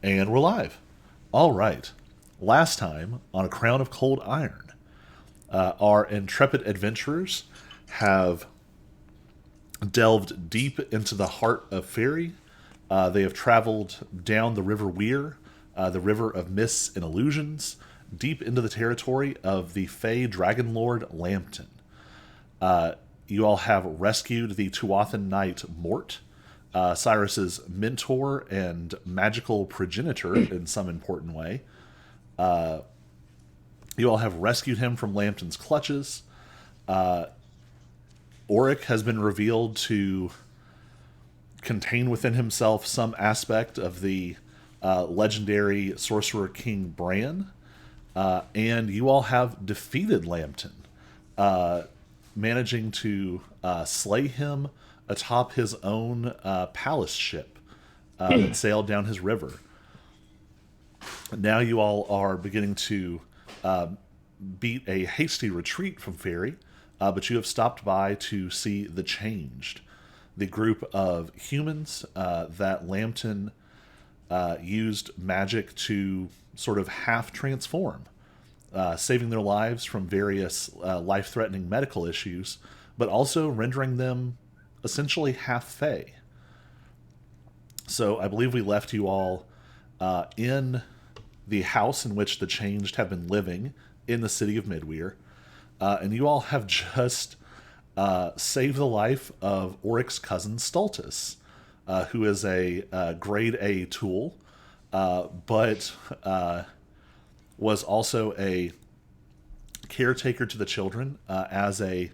And we're live. All right. Last time on A Crown of Cold Iron, our intrepid adventurers have delved deep into the heart of Fairy. They have traveled down the River Weir, the River of Mists and Illusions, deep into the territory of the Fey Dragon Lord Lambton. You all have rescued the Tuathan Knight Mort, Cyrus's mentor and magical progenitor in some important way. You all have rescued him from Lambton's clutches. Auric has been revealed to contain within himself some aspect of the legendary sorcerer King Bran. And you all have defeated Lambton, managing to slay him atop his own palace ship that sailed down his river. Now you all are beginning to beat a hasty retreat from Fairy, but you have stopped by to see the Changed, the group of humans that Lambton used magic to sort of half transform, saving their lives from various life-threatening medical issues, but also rendering them essentially half Fey. So I believe we left you all in the house in which the Changed have been living in the city of Midweir, and you all have just saved the life of Auric's cousin Stultus, who is a grade A tool, but was also a caretaker to the children as a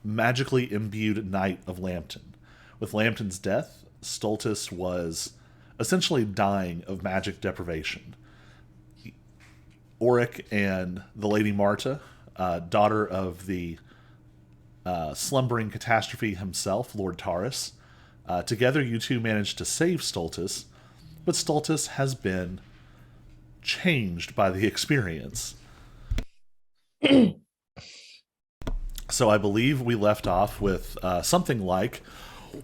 magically imbued knight of Lambton. With Lambton's death, Stultus was essentially dying of magic deprivation. Auric and the Lady Marta, daughter of the slumbering catastrophe himself, Lord Taurus, together you two managed to save Stultus, but Stultus has been changed by the experience. So I believe we left off with something like,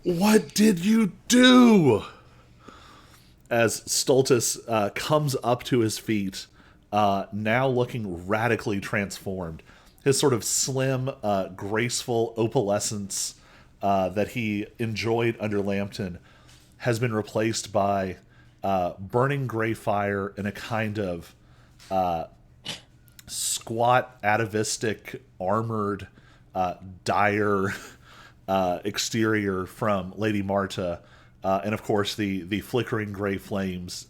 "What did you do?" As Stultus comes up to his feet, now looking radically transformed. His sort of slim, graceful opalescence that he enjoyed under Lambton has been replaced by burning gray fire in a kind of squat, atavistic, armored, dire exterior from Lady Marta, and of course the flickering gray flames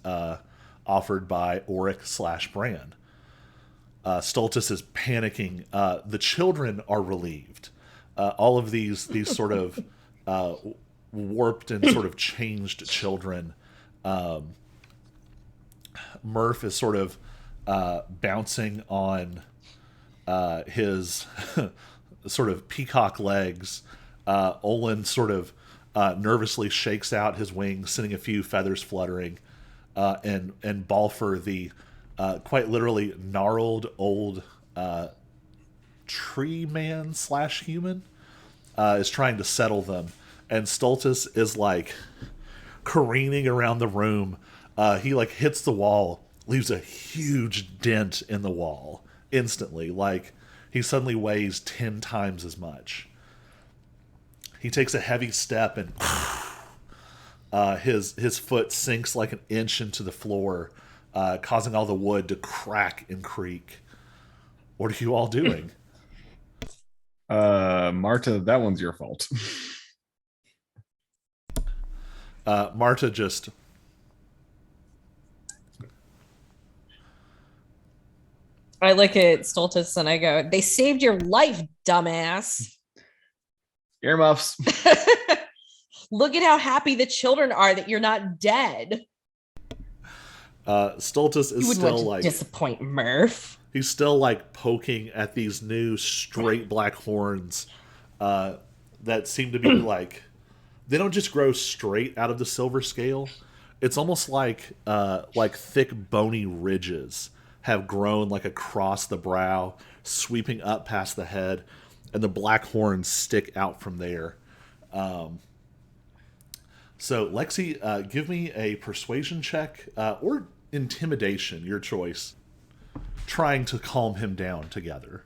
offered by Auric/Bran. Stultus is panicking. The children are relieved. All of these sort of warped and sort of changed children. Murph is sort of bouncing on his sort of peacock legs. Olin sort of nervously shakes out his wings, sending a few feathers fluttering. And Balfour, the quite literally gnarled old tree man/human, is trying to settle them. And Stultus is like careening around the room. He like hits the wall, leaves a huge dent in the wall instantly. Like he suddenly weighs 10 times as much. He takes a heavy step and his foot sinks like an inch into the floor, causing all the wood to crack and creak. What are you all doing? Marta, that one's your fault. Marta just I look at Stultus and I go, "They saved your life, dumbass." Earmuffs. Look at how happy the children are that you're not dead. Stultus You is wouldn't still want to like disappoint Murph. he's still like poking at these new straight black horns that seem to be like they don't just grow straight out of the silver scale. It's almost like thick bony ridges have grown like across the brow, sweeping up past the head, and the black horns stick out from there. So, Lexi, give me a persuasion check or intimidation, your choice, trying to calm him down together.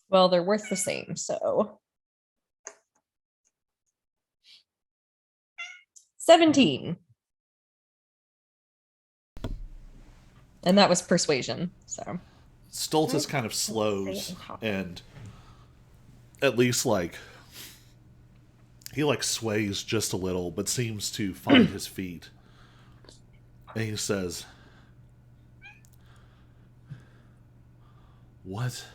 Well, they're worth the same, so 17. And that was persuasion. So Stultus kind of slows and at least like he like sways just a little, but seems to find his feet. And he says, "What?"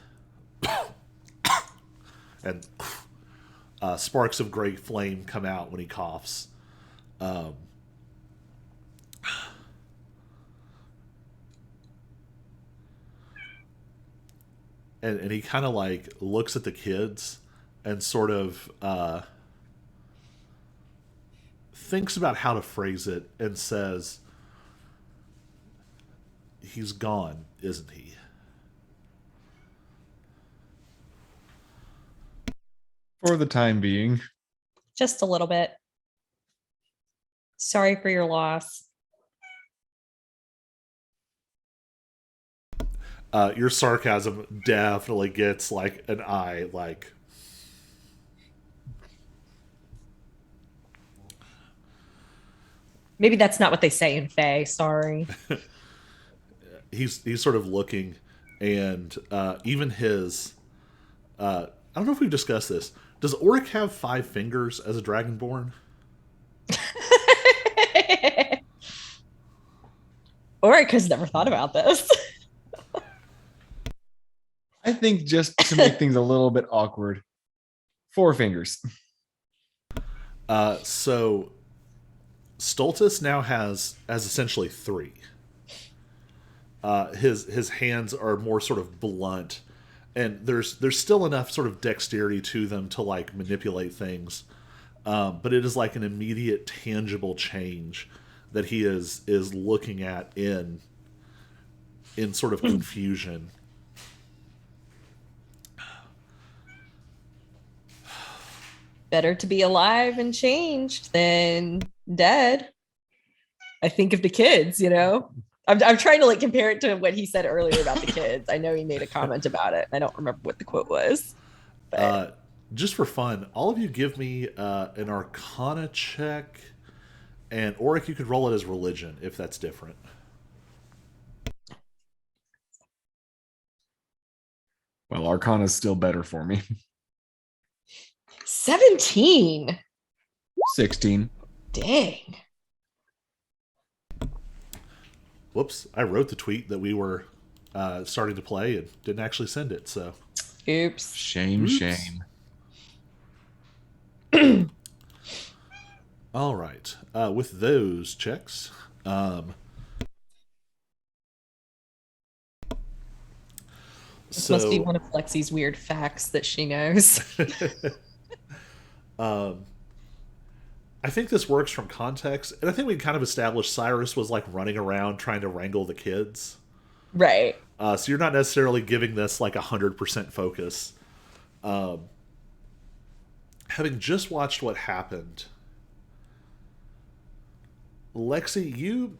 And sparks of gray flame come out when he coughs. Um, and he kind of like looks at the kids and sort of thinks about how to phrase it and says, "He's gone, isn't he?" For the time being. just a little bit. Sorry for your loss. Your sarcasm definitely gets like an eye, like Maybe that's not what they say in Fae. Sorry. he's sort of looking, and even his I don't know if we've discussed this. Does Auric have 5 fingers as a dragonborn? Oric has never thought about this. I think just to make things a little bit awkward, 4 fingers. So Stultus now has essentially 3. His hands are more sort of blunt, and there's still enough sort of dexterity to them to like manipulate things, but it is like an immediate tangible change that he is looking at in sort of confusion. Better to be alive and changed than dead. I think of the kids, I'm trying to like compare it to what he said earlier about the kids. I know he made a comment about it. I don't remember what the quote was. But Just for fun, all of you give me an Arcana check, and Auric, you could roll it as religion if that's different. Well, Arcana is still better for me. 17. 16. Dang. Whoops, I wrote the tweet that we were starting to play and didn't actually send it, so. Oops. Shame, Oops. shame. All right. With those checks, This so, must be one of Lexi's weird facts that she knows. I think this works from context, and I think we kind of established Cyrus was like running around trying to wrangle the kids. Right. So you're not necessarily giving this like 100% focus. Having just watched what happened, Lexi, you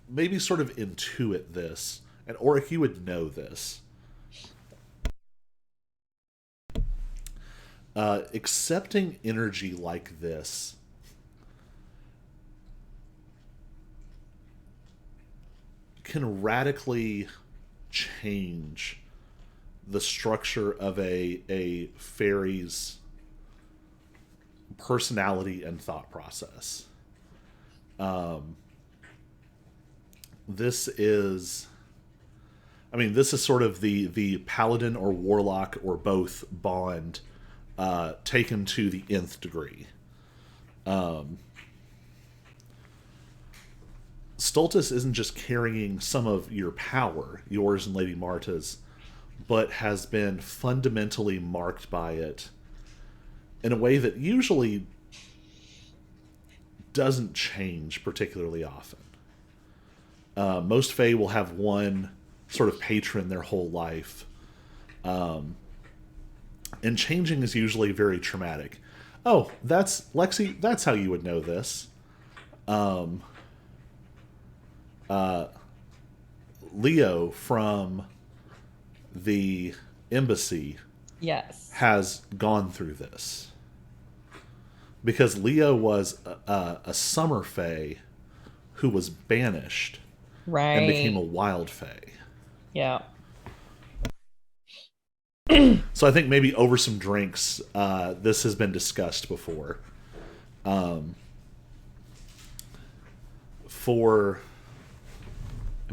maybe sort of intuit this, and Auric, you would know this. Accepting energy like this can radically change the structure of a fairy's personality and thought process. This is sort of the paladin or warlock or both bond taken to the nth degree. Stultus isn't just carrying some of your power, yours and Lady Marta's, but has been fundamentally marked by it in a way that usually doesn't change particularly often. Most Fae will have one sort of patron their whole life. And changing is usually very traumatic. Oh, that's Lexi. That's how you would know this. Leo from the embassy Yes. has gone through this because Leo was a summer fae who was banished Right. and became a wild fae. Yeah. So I think maybe over some drinks, this has been discussed before. Am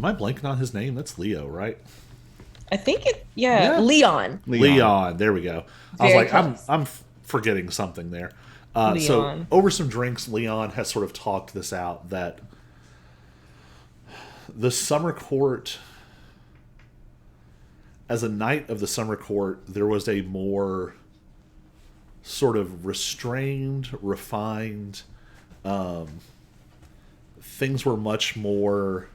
I blanking on his name? That's Leo, right? I think Yeah. Leon. Leon. There we go. I was Very like, close. I'm forgetting something there. So Leon. over some drinks, Leon has sort of talked this out that the summer court, as a knight of the summer court, there was a more sort of restrained, refined. Things were much more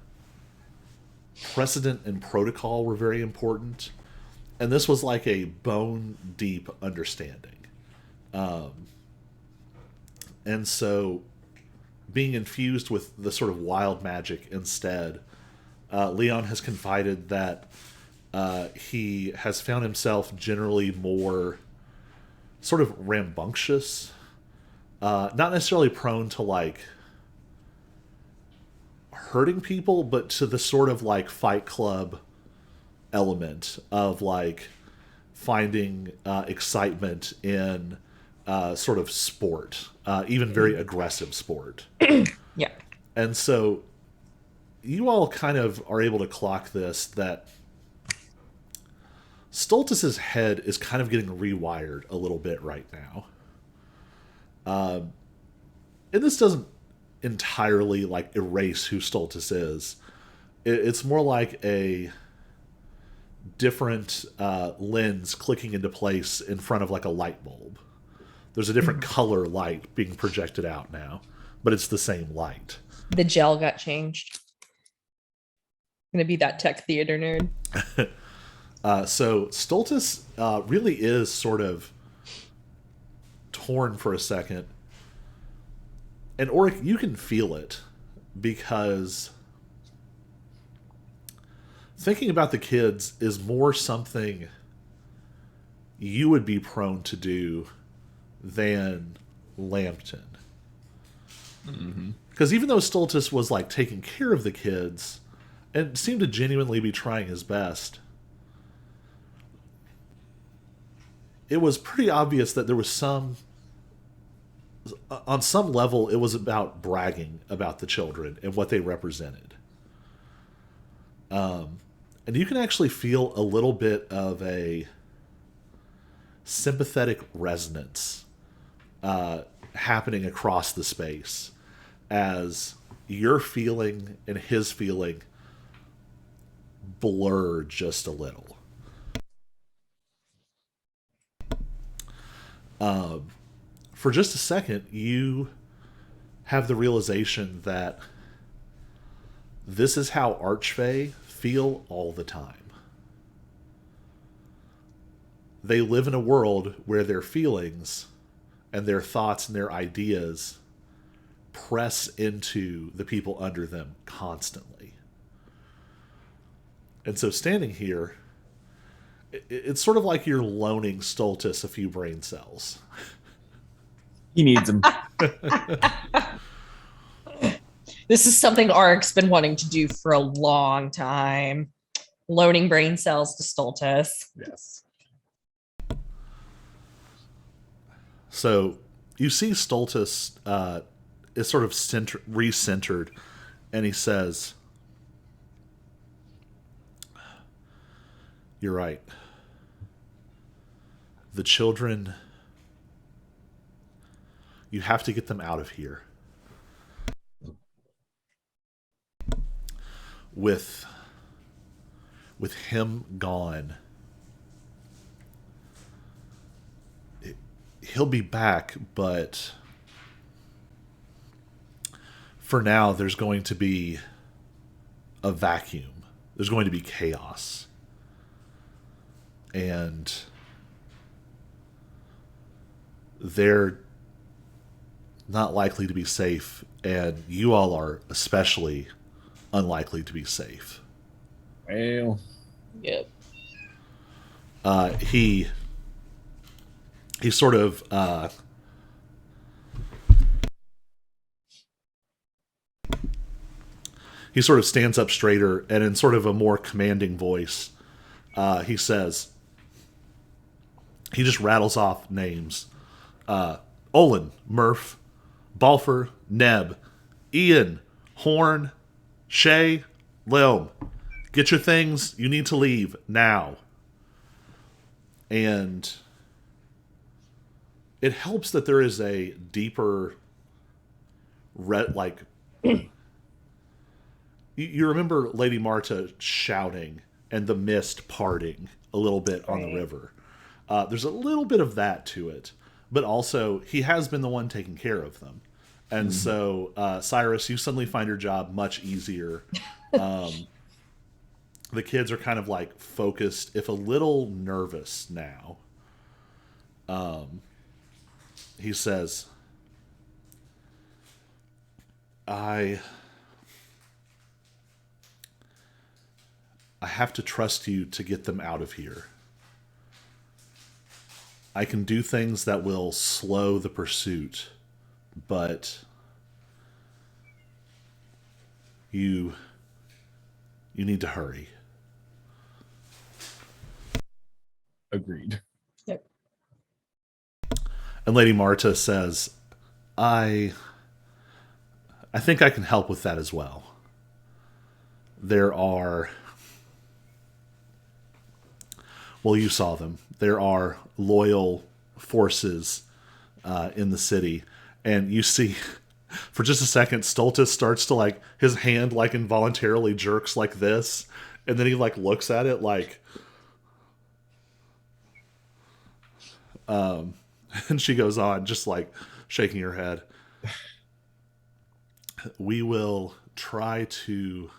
precedent and protocol were very important, and this was like a bone deep understanding. And so being infused with the sort of wild magic instead, Leon has confided that he has found himself generally more sort of rambunctious, not necessarily prone to like hurting people, but to the sort of like Fight Club element of like finding excitement in sort of sport, even very aggressive sport. Yeah. And so you all kind of are able to clock this, that Stultus's head is kind of getting rewired a little bit right now. And this doesn't entirely like erase who Stultus is. It's more like a different lens clicking into place in front of like a light bulb. There's a different color light being projected out now, but it's the same light. The gel got changed. Gonna be that tech theater nerd. So Stultus really is sort of torn for a second. And Oric, you can feel it, because thinking about the kids is more something you would be prone to do than Lambton. Because even though Stultus was like taking care of the kids and seemed to genuinely be trying his best, it was pretty obvious that there was on some level, it was about bragging about the children and what they represented. And you can actually feel a little bit of a sympathetic resonance happening across the space as your feeling and his feeling blur just a little. For just a second, you have the realization that this is how Archfey feel all the time. They live in a world where their feelings and their thoughts and their ideas press into the people under them constantly. And so standing here, it's sort of like you're loaning Stultus a few brain cells. He needs them. This is something Ark's been wanting to do for a long time. Loaning brain cells to Stultus. Yes. So you see Stultus is sort of recentered, and he says, "You're right. The children, you have to get them out of here. With him gone, he'll be back, but for now, there's going to be a vacuum. There's going to be chaos. And they're not likely to be safe, and you all are especially unlikely to be safe. Well, Yep. He sort of he sort of stands up straighter, and in sort of a more commanding voice, he says, he just rattles off names. Olin, Murph, Balfour, Neb, Ian, Horn, Shay, Lilm. Get your things. You need to leave now. And it helps that there is a deeper, you remember Lady Marta shouting and the mist parting a little bit on the river. There's a little bit of that to it, but also he has been the one taking care of them. And so, Cyrus, you suddenly find your job much easier. The kids are kind of like focused, if a little nervous now. He says, I have to trust you to get them out of here. I can do things that will slow the pursuit, but you need to hurry. agreed. Yep. And Lady Marta says, I think I can help with that as well. There are, well, you saw them. There are loyal forces in the city, and you see, for just a second, Stultus starts to like, his hand like involuntarily jerks like this, and then he like looks at it like, and she goes on, just like shaking her head. We will try to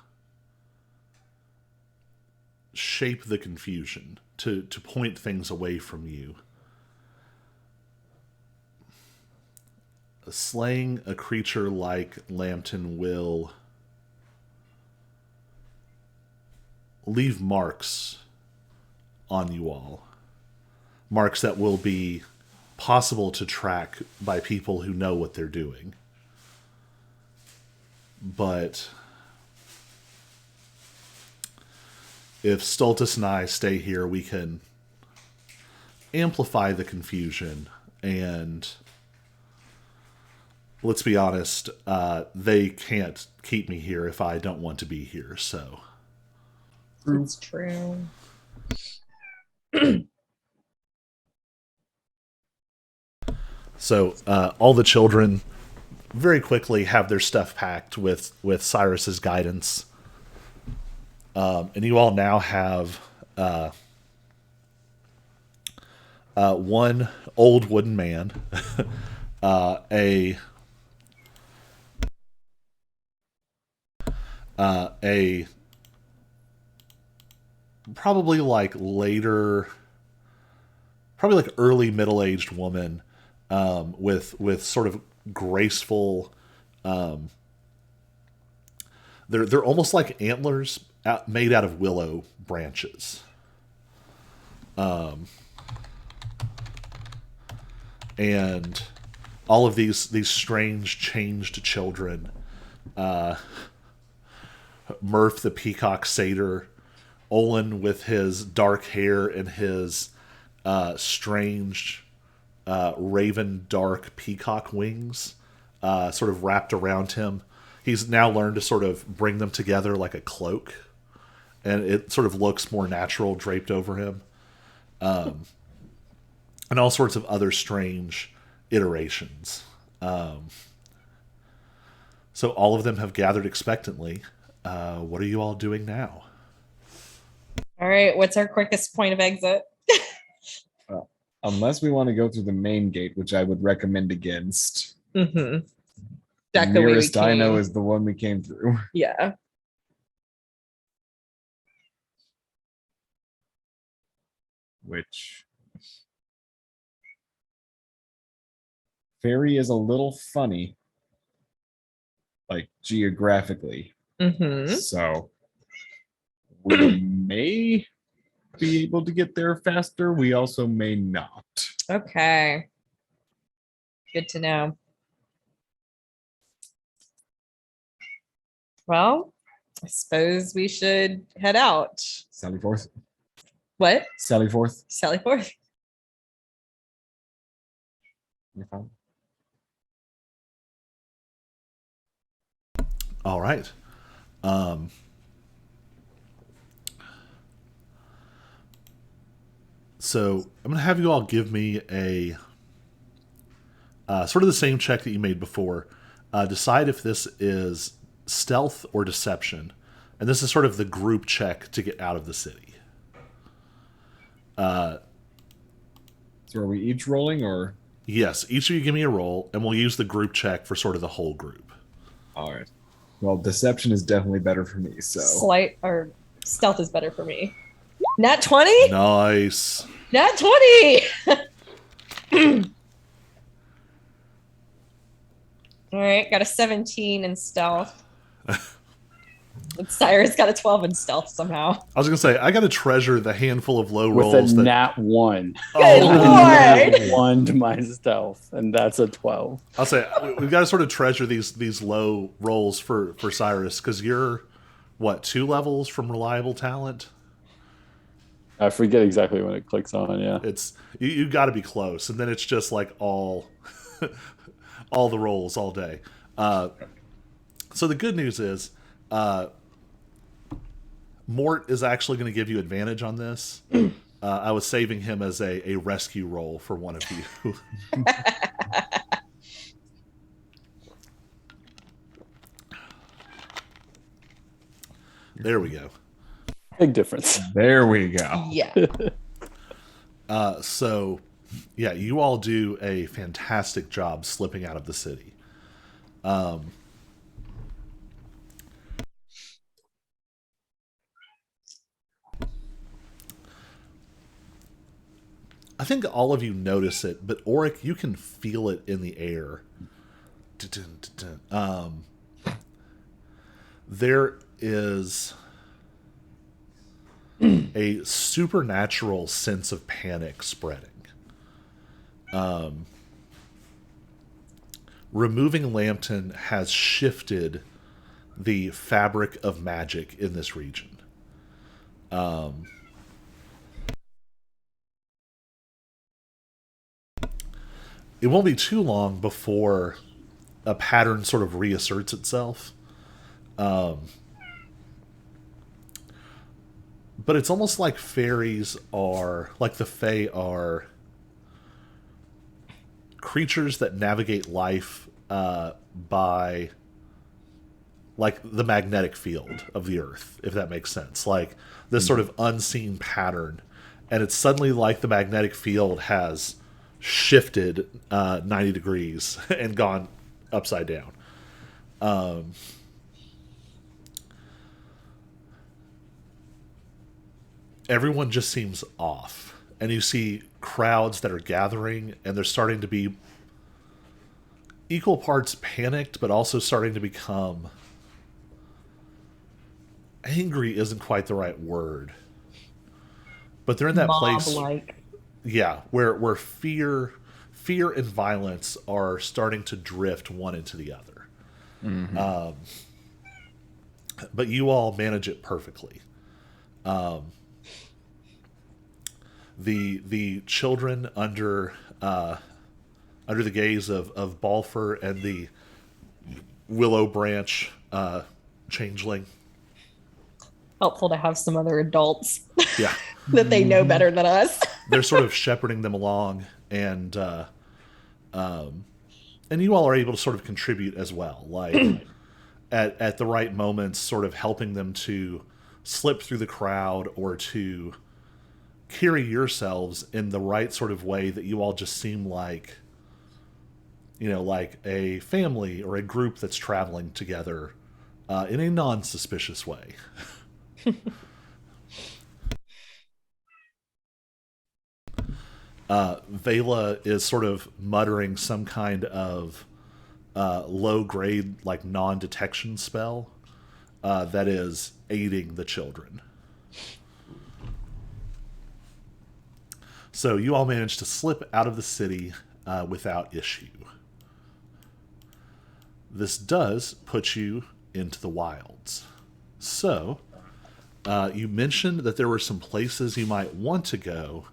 shape the confusion, to point things away from you. Slaying a creature like Lambton will leave marks on you all. Marks that will be possible to track by people who know what they're doing. But if Stultus and I stay here, we can amplify the confusion, and let's be honest, they can't keep me here if I don't want to be here, so. It's true. So all the children very quickly have their stuff packed with Cyrus's guidance. And you all now have one old wooden man, a probably like early middle-aged woman with sort of graceful, they're almost like antlers made out of willow branches. And all of these strange changed children, Murph the peacock satyr, Olin with his dark hair and his strange raven dark peacock wings sort of wrapped around him. He's now learned to sort of bring them together like a cloak, and it sort of looks more natural draped over him. And all sorts of other strange iterations. So all of them have gathered expectantly. What are you all doing now? All right. What's our quickest point of exit? Unless we want to go through the main gate, which I would recommend against. Mm-hmm. The nearest I know is the one we came through. Yeah. Which Fairy is a little funny, like geographically. Mm-hmm. So we may be able to get there faster. We also may not. Okay. Good to know. Well, I suppose we should head out. Sally forth. What? Sally forth. Sally forth. You're fine. All right. So I'm going to have you all give me a sort of the same check that you made before. Decide if this is stealth or deception. And this is sort of the group check to get out of the city. So are we each rolling or? Yes, each of you give me a roll, and we'll use the group check for sort of the whole group. All right. Well, deception is definitely better for me. So Slight or stealth is better for me. Nat 20? Nice. Nat 20! All right, got a 17 in stealth. And Cyrus got a 12 in stealth somehow. I was going to say, I got to treasure the handful of low With rolls a that... nat 1. Good Nat lord! 1 to my stealth, and that's a 12. I'll say, we've got to sort of treasure these low rolls for Cyrus, because you're, what, 2 levels from reliable talent? I forget exactly when it clicks on, yeah. It's you got to be close, and then it's just like all the rolls all day. So the good news is Mort is actually going to give you advantage on this. I was saving him as a rescue roll for one of you. There we go. Big difference. there we go. Yeah. So, yeah, you all do a fantastic job slipping out of the city. I think all of you notice it, but Auric, you can feel it in the air. There is a supernatural sense of panic spreading. Removing Lambton has shifted the fabric of magic in this region. It won't be too long before a pattern sort of reasserts itself. But it's almost like fairies are, like the Fae are, creatures that navigate life by, like, the magnetic field of the earth, if that makes sense. Like, this sort of unseen pattern. And it's suddenly like the magnetic field has shifted 90 degrees and gone upside down. Everyone just seems off. And you see crowds that are gathering, and they're starting to be equal parts panicked, but also starting to become... angry isn't quite the right word. But they're in that place... Mob-like. Yeah, where fear and violence are starting to drift one into the other. Mm-hmm. But you all manage it perfectly. The children under the gaze of Balfour and the Willow Branch changeling. Helpful to have some other adults Yeah. that they know better than us. They're sort of shepherding them along, and you all are able to sort of contribute as well, like at the right moments, sort of helping them to slip through the crowd or to carry yourselves in the right sort of way that you all just seem like, like a family or a group that's traveling together in a non-suspicious way. Vela is sort of muttering some kind of low grade, like non-detection spell that is aiding the children. So you all managed to slip out of the city without issue. This does put you into the wilds. So, you mentioned that there were some places you might want to go,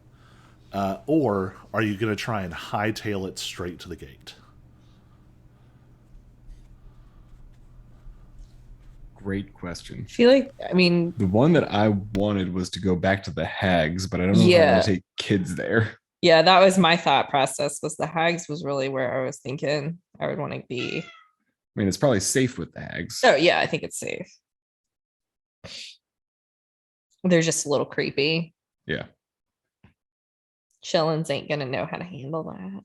or are you going to try and hightail it straight to the gate? Great question. I feel like, I mean, The one that I wanted was to go back to the hags, but I don't know if I Yeah. want to take kids there. yeah, that was my thought process. Was the hags was really where I was thinking I would want to be. I mean, it's probably safe with the hags. Oh yeah, I think it's safe. They're just a little creepy. Yeah. Shellens ain't gonna know how to handle that.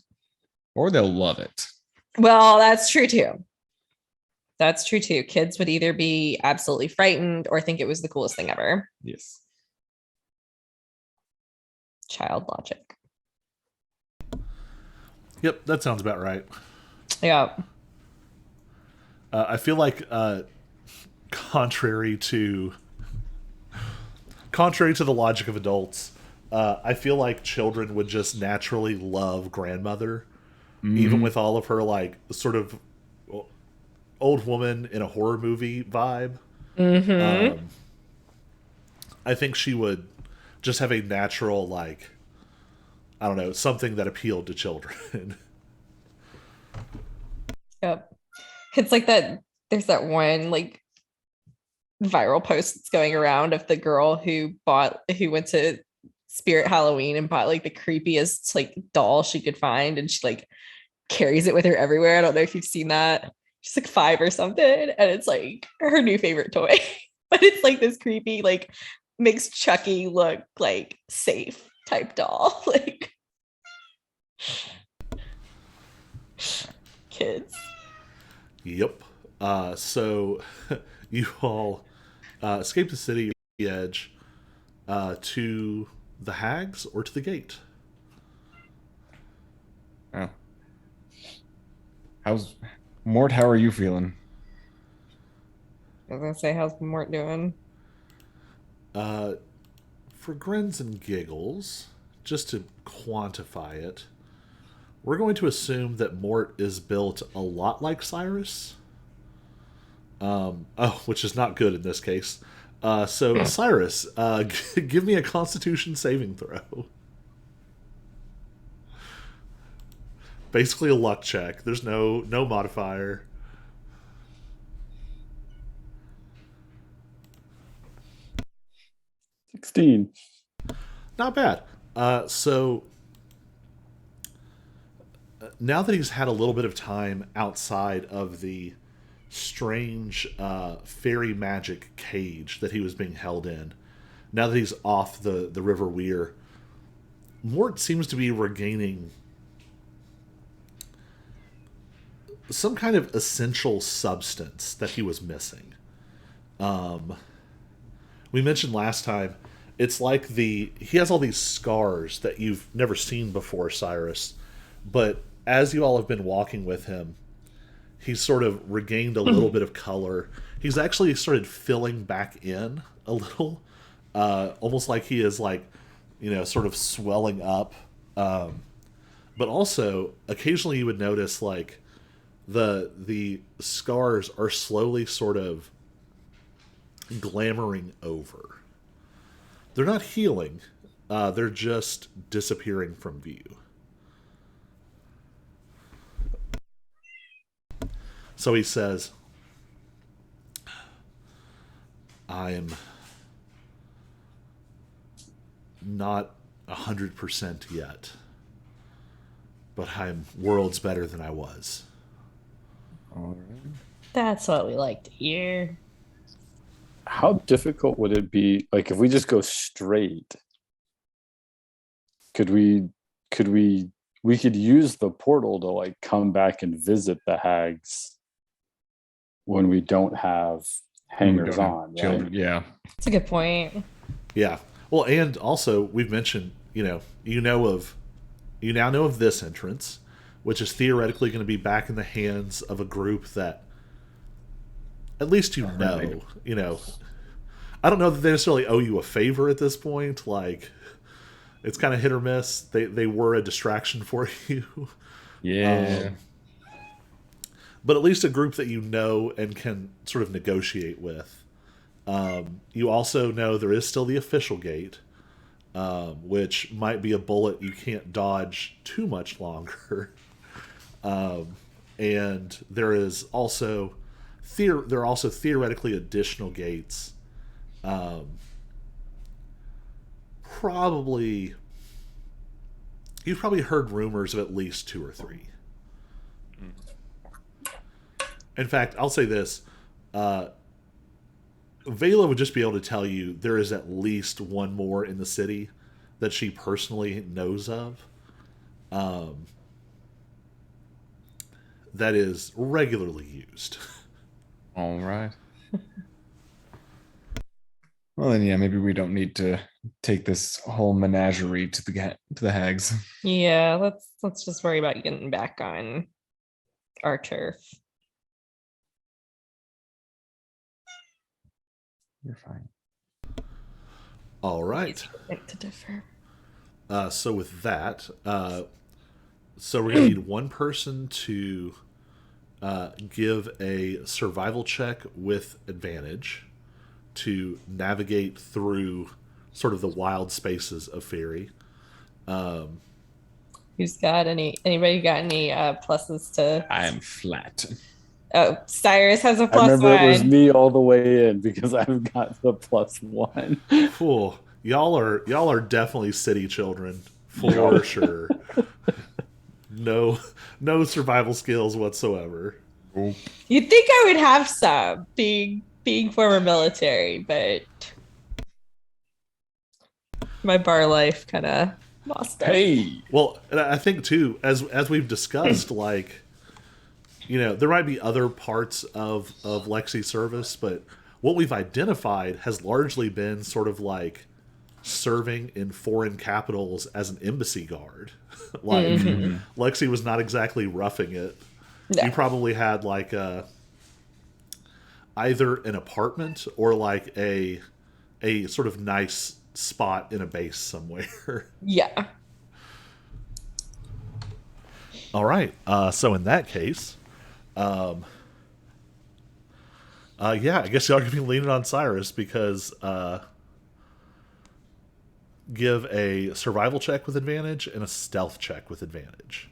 Or they'll love it. Well, that's true too. That's true too. Kids would either be absolutely frightened or think it was the coolest thing ever. Yes. Child logic. Yep, that sounds about right. Yeah. I feel like, contrary to the logic of adults, I feel like children would just naturally love grandmother, even with all of her like sort of old woman in a horror movie vibe. I think she would just have a natural, like, I don't know, something that appealed to children. Yep. It's like that. There's that one like viral post that's going around of the girl who went to Spirit Halloween and bought like the creepiest like doll she could find, and she like carries it with her everywhere. I don't know if you've seen that. She's like 5 or something, and it's like her new favorite toy. But it's like this creepy, like makes Chucky look like safe type doll. Like kids. Yep. So you all escape the city edge to the hags or to the gate. Oh. How's Mort? How are you feeling? I was gonna say, how's Mort doing? For grins and giggles, just to quantify it, we're going to assume that Mort is built a lot like Cyrus. Which is not good in this case. So Cyrus, give me a Constitution saving throw. Basically a luck check. There's no modifier. 16. Not bad. So now that he's had a little bit of time outside of the strange fairy magic cage that he was being held in, now that he's off the River Weir, Mort seems to be regaining some kind of essential substance that he was missing. We mentioned last time, it's like he has all these scars that you've never seen before, Cyrus, but as you all have been walking with him, he's sort of regained a little bit of color. He's actually started filling back in a little, almost like he is like, sort of swelling up. But also, occasionally you would notice like the scars are slowly sort of glamoring over. They're not healing. They're just disappearing from view. So he says, I am not 100% yet, but I'm worlds better than I was. All right. That's what we like to hear. How difficult would it be, like, if we just go straight? Could we could use the portal to like come back and visit the hags when we don't have hangers on, Children. right? Yeah. That's a good point. Yeah. Well, and also we've mentioned, you know of You now know of this entrance, which is theoretically going to be back in the hands of a group that at least you know. You know, I don't know that they necessarily owe you a favor at this point. Like, it's kind of hit or miss. They were a distraction for you. Yeah. But at least a group that you know and can sort of negotiate with. You also know there is still the official gate, which might be a bullet you can't dodge too much longer. And there is also there are also theoretically additional gates. Probably you've probably heard rumors of at least 2 or 3. In fact, I'll say this. Vela would just be able to tell you there is at least one more in the city that she personally knows of. That is regularly used. All right. Well, then, yeah, maybe we don't need to take this whole menagerie to the hags. Yeah, let's just worry about getting back on our turf. You're fine. All right. To differ. So with that, so we're going to need one person to give a survival check with advantage to navigate through sort of the wild spaces of Fairy. Who's got anybody got any pluses to? I am flat. Oh, Cyrus has a I plus remember it was one. me all the way in because I've got the +1. Cool. Y'all are definitely city children for sure. No survival skills whatsoever. You'd think I would have some being former military, but my bar life kind of lost it. Hey. Well, and I think too, as we've discussed, like, you know, there might be other parts of Lexi service, but what we've identified has largely been sort of like serving in foreign capitals as an embassy guard. Like, Lexi was not exactly roughing it. No. You probably had like either an apartment or like a sort of nice spot in a base somewhere. Yeah. All right. So in that case, yeah, I guess y'all are gonna be leaning on Cyrus because give a survival check with advantage and a stealth check with advantage.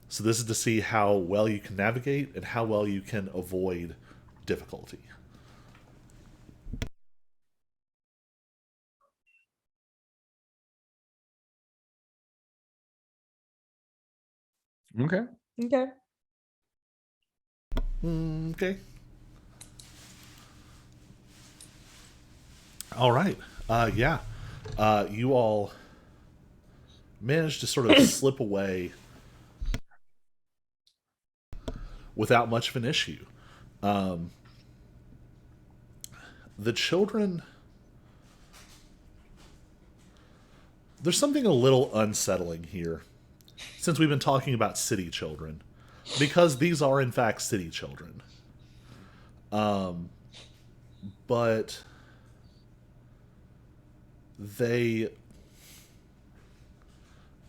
So this is to see how well you can navigate and how well you can avoid difficulty. Okay. Okay. Okay. All right. Yeah. You all managed to sort of slip away without much of an issue. The children... There's something a little unsettling here, since we've been talking about city children, because these are in fact city children. But they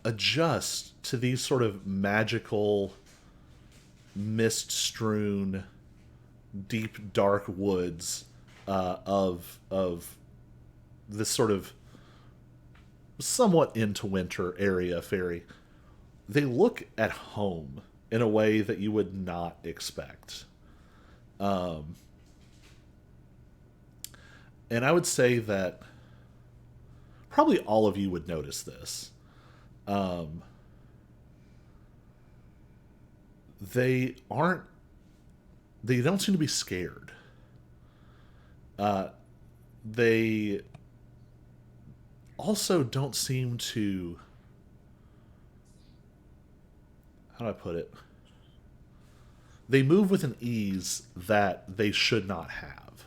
adjust to these sort of magical, mist-strewn, deep, dark woods of this sort of somewhat into winter area Fairy. They look at home in a way that you would not expect. And I would say that probably all of you would notice this. They don't seem to be scared. They also don't seem to, how do I put it? They move with an ease that they should not have.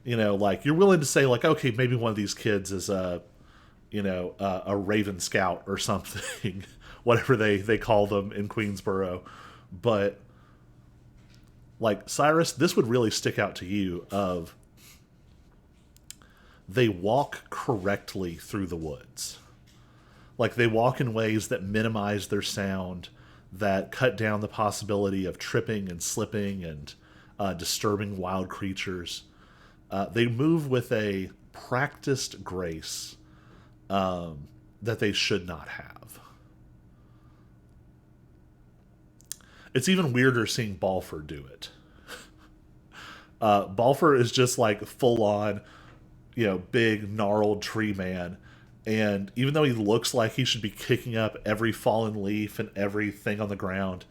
You know, like, you're willing to say, like, okay, maybe one of these kids is a Raven Scout or something, whatever they call them in Queensboro. But like Cyrus, this would really stick out to you of they walk correctly through the woods. Like they walk in ways that minimize their sound, that cut down the possibility of tripping and slipping and disturbing wild creatures. They move with a practiced grace that they should not have. It's even weirder seeing Balfour do it. Balfour is just like full on, big gnarled tree man. And even though he looks like he should be kicking up every fallen leaf and everything on the ground,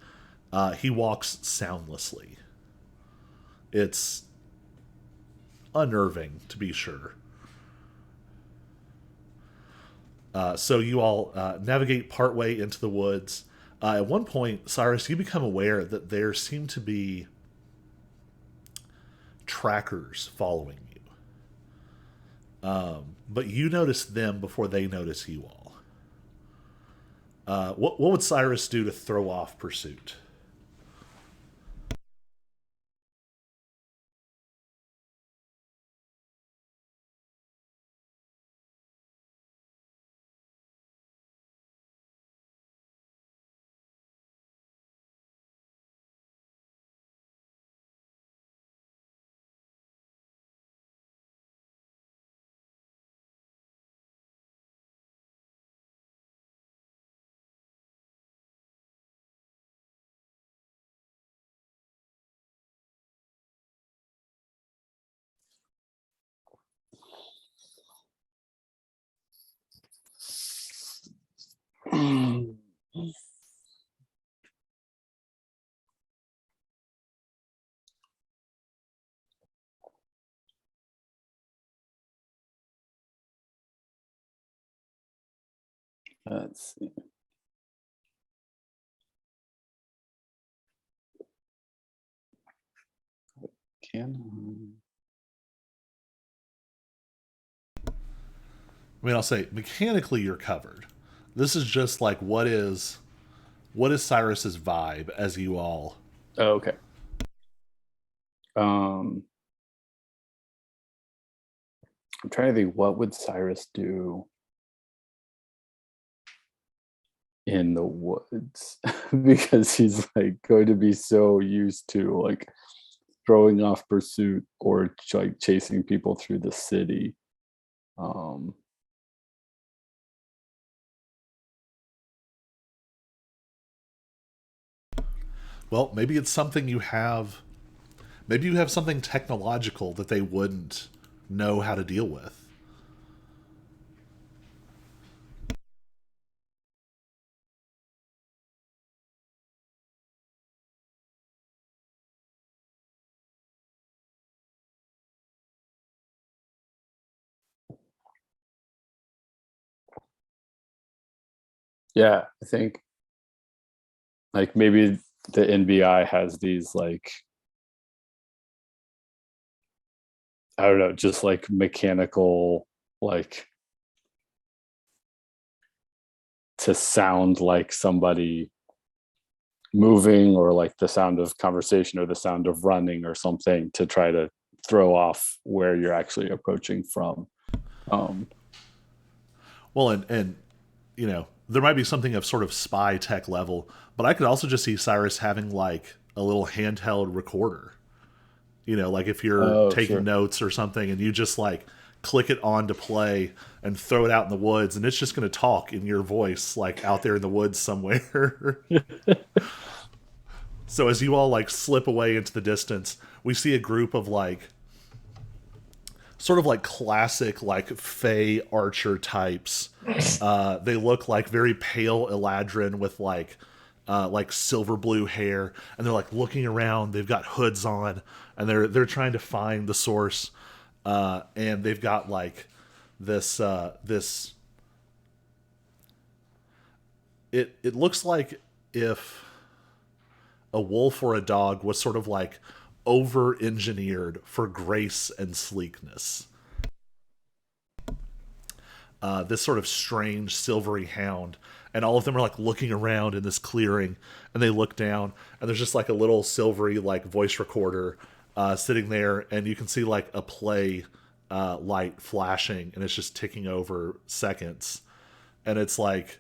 he walks soundlessly. It's unnerving, to be sure. So you all navigate partway into the woods. At one point, Cyrus, you become aware that there seem to be trackers following you. But you notice them before they notice you all. What would Cyrus do to throw off pursuit? Let's see. Can I mean, I'll say mechanically you're covered. This is just like what is Cyrus's vibe as you all. Oh, okay. I'm trying to think, what would Cyrus do in the woods? Because he's like going to be so used to like throwing off pursuit or like chasing people through the city. Well, maybe it's something you have. Maybe you have something technological that they wouldn't know how to deal with. Yeah, I think like maybe the NBI has these like, I don't know, just like mechanical, like to sound like somebody moving or like the sound of conversation or the sound of running or something to try to throw off where you're actually approaching from. Well, and there might be something of sort of spy tech level, but I could also just see Cyrus having like a little handheld recorder. Like if you're taking sure. notes or something and you just like click it on to play and throw it out in the woods and it's just going to talk in your voice like out there in the woods somewhere. So as you all like slip away into the distance, we see a group of like sort of like classic like Fey archer types. They look like very pale Eladrin with like silver blue hair, and they're like looking around. They've got hoods on, and they're trying to find the source. And they've got like this. It looks like if a wolf or a dog was sort of like over-engineered for grace and sleekness. this sort of strange silvery hound, and all of them are like looking around in this clearing, and they look down, and there's just like a little silvery like voice recorder sitting there, and you can see like a play light flashing, and it's just ticking over seconds, and it's like,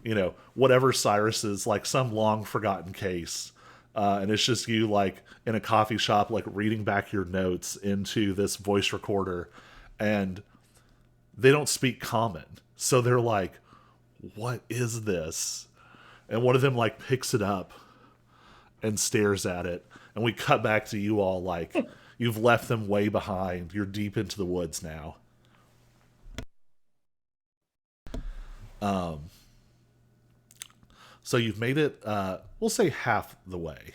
you know, whatever Cyrus is, like some long forgotten case. And it's just you like in a coffee shop, like reading back your notes into this voice recorder, and they don't speak common. So they're like, what is this? And one of them like picks it up and stares at it. And we cut back to you all like, you've left them way behind. You're deep into the woods now. So you've made it, we'll say half the way.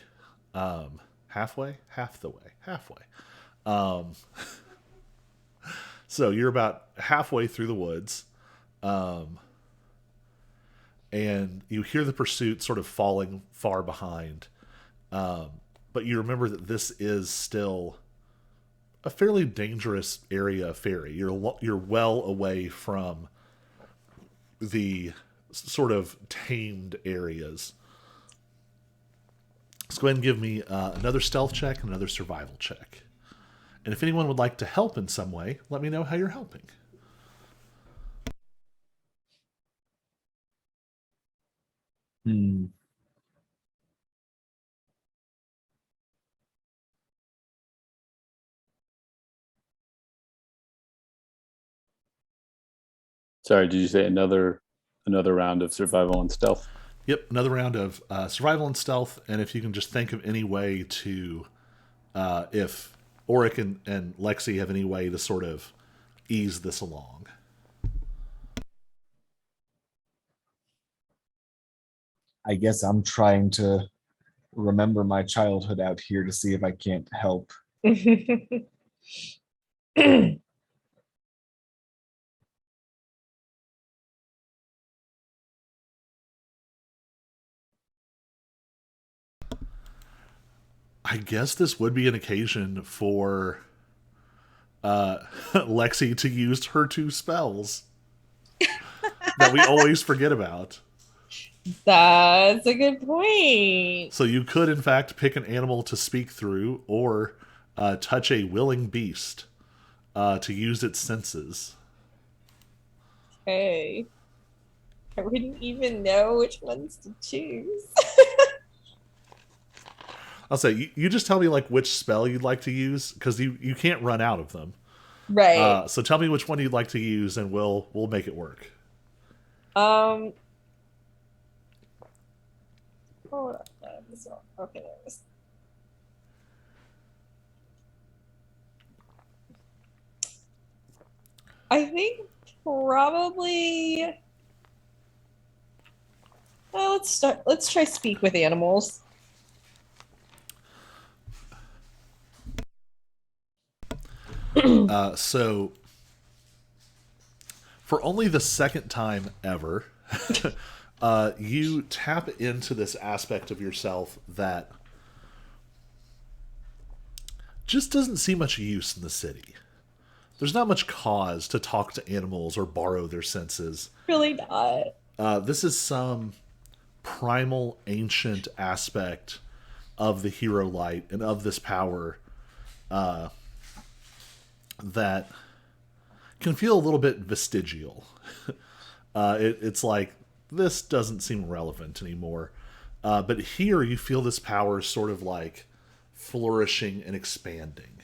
Halfway? Half the way. Halfway. So you're about halfway through the woods. And you hear the pursuit sort of falling far behind. But you remember that this is still a fairly dangerous area of Fairy. You're well away from the sort of tamed areas. So go ahead and give me another stealth check and another survival check. And if anyone would like to help in some way, let me know how you're helping. Sorry, did you say another round of survival and stealth? Yep, another round of survival and stealth, and if you can just think of any way to, if Auric and Lexi have any way to sort of ease this along. I guess I'm trying to remember my childhood out here to see if I can't help. I guess this would be an occasion for Lexi to use her 2 spells that we always forget about. That's a good point. So you could, in fact, pick an animal to speak through, or touch a willing beast to use its senses. Okay. I wouldn't even know which ones to choose. I'll say, you just tell me like which spell you'd like to use, because you can't run out of them. Right. So tell me which one you'd like to use, and we'll make it work. Hold on. Okay, there it is. I think probably. Well, let's try speak with animals. So for only the second time ever, you tap into this aspect of yourself that just doesn't see much use in the city. There's not much cause to talk to animals or borrow their senses. Really not. This is some primal, ancient aspect of the hero light and of this power that can feel a little bit vestigial. It's like, this doesn't seem relevant anymore. But here you feel this power sort of like flourishing and expanding.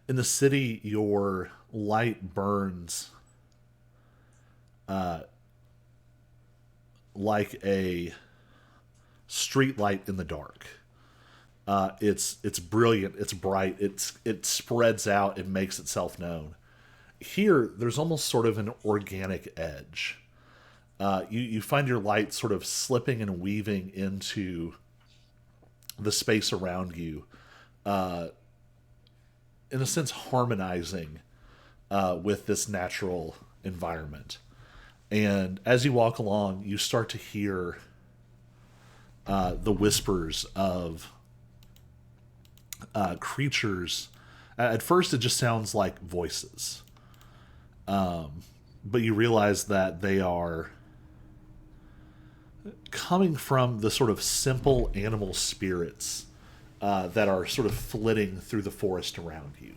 In the city, your light burns like a street light in the dark. It's brilliant, it's bright, it spreads out and makes itself known. Here, there's almost sort of an organic edge. You find your light sort of slipping and weaving into the space around you, in a sense harmonizing with this natural environment. And as you walk along, you start to hear the whispers of creatures At first, it just sounds like voices. But you realize that they are coming from the sort of simple animal spirits that are sort of flitting through the forest around you.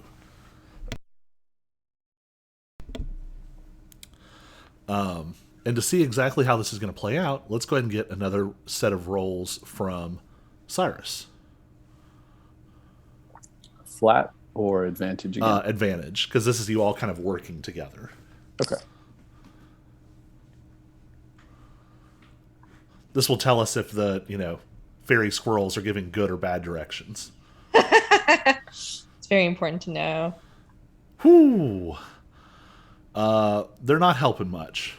And to see exactly how this is going to play out, let's go ahead and get another set of rolls from Cyrus. Flat or advantage again? Advantage, because this is you all kind of working together. Okay. This will tell us if the, fairy squirrels are giving good or bad directions. It's very important to know. Whew. They're not helping much.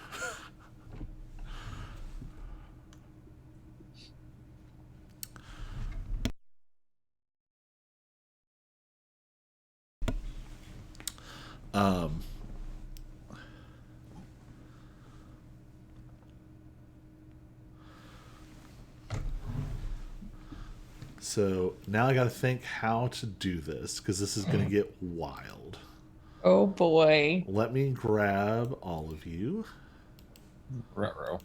So now I got to think how to do this, because this is going to get wild. Oh boy. Let me grab all of you. Ruh-roh.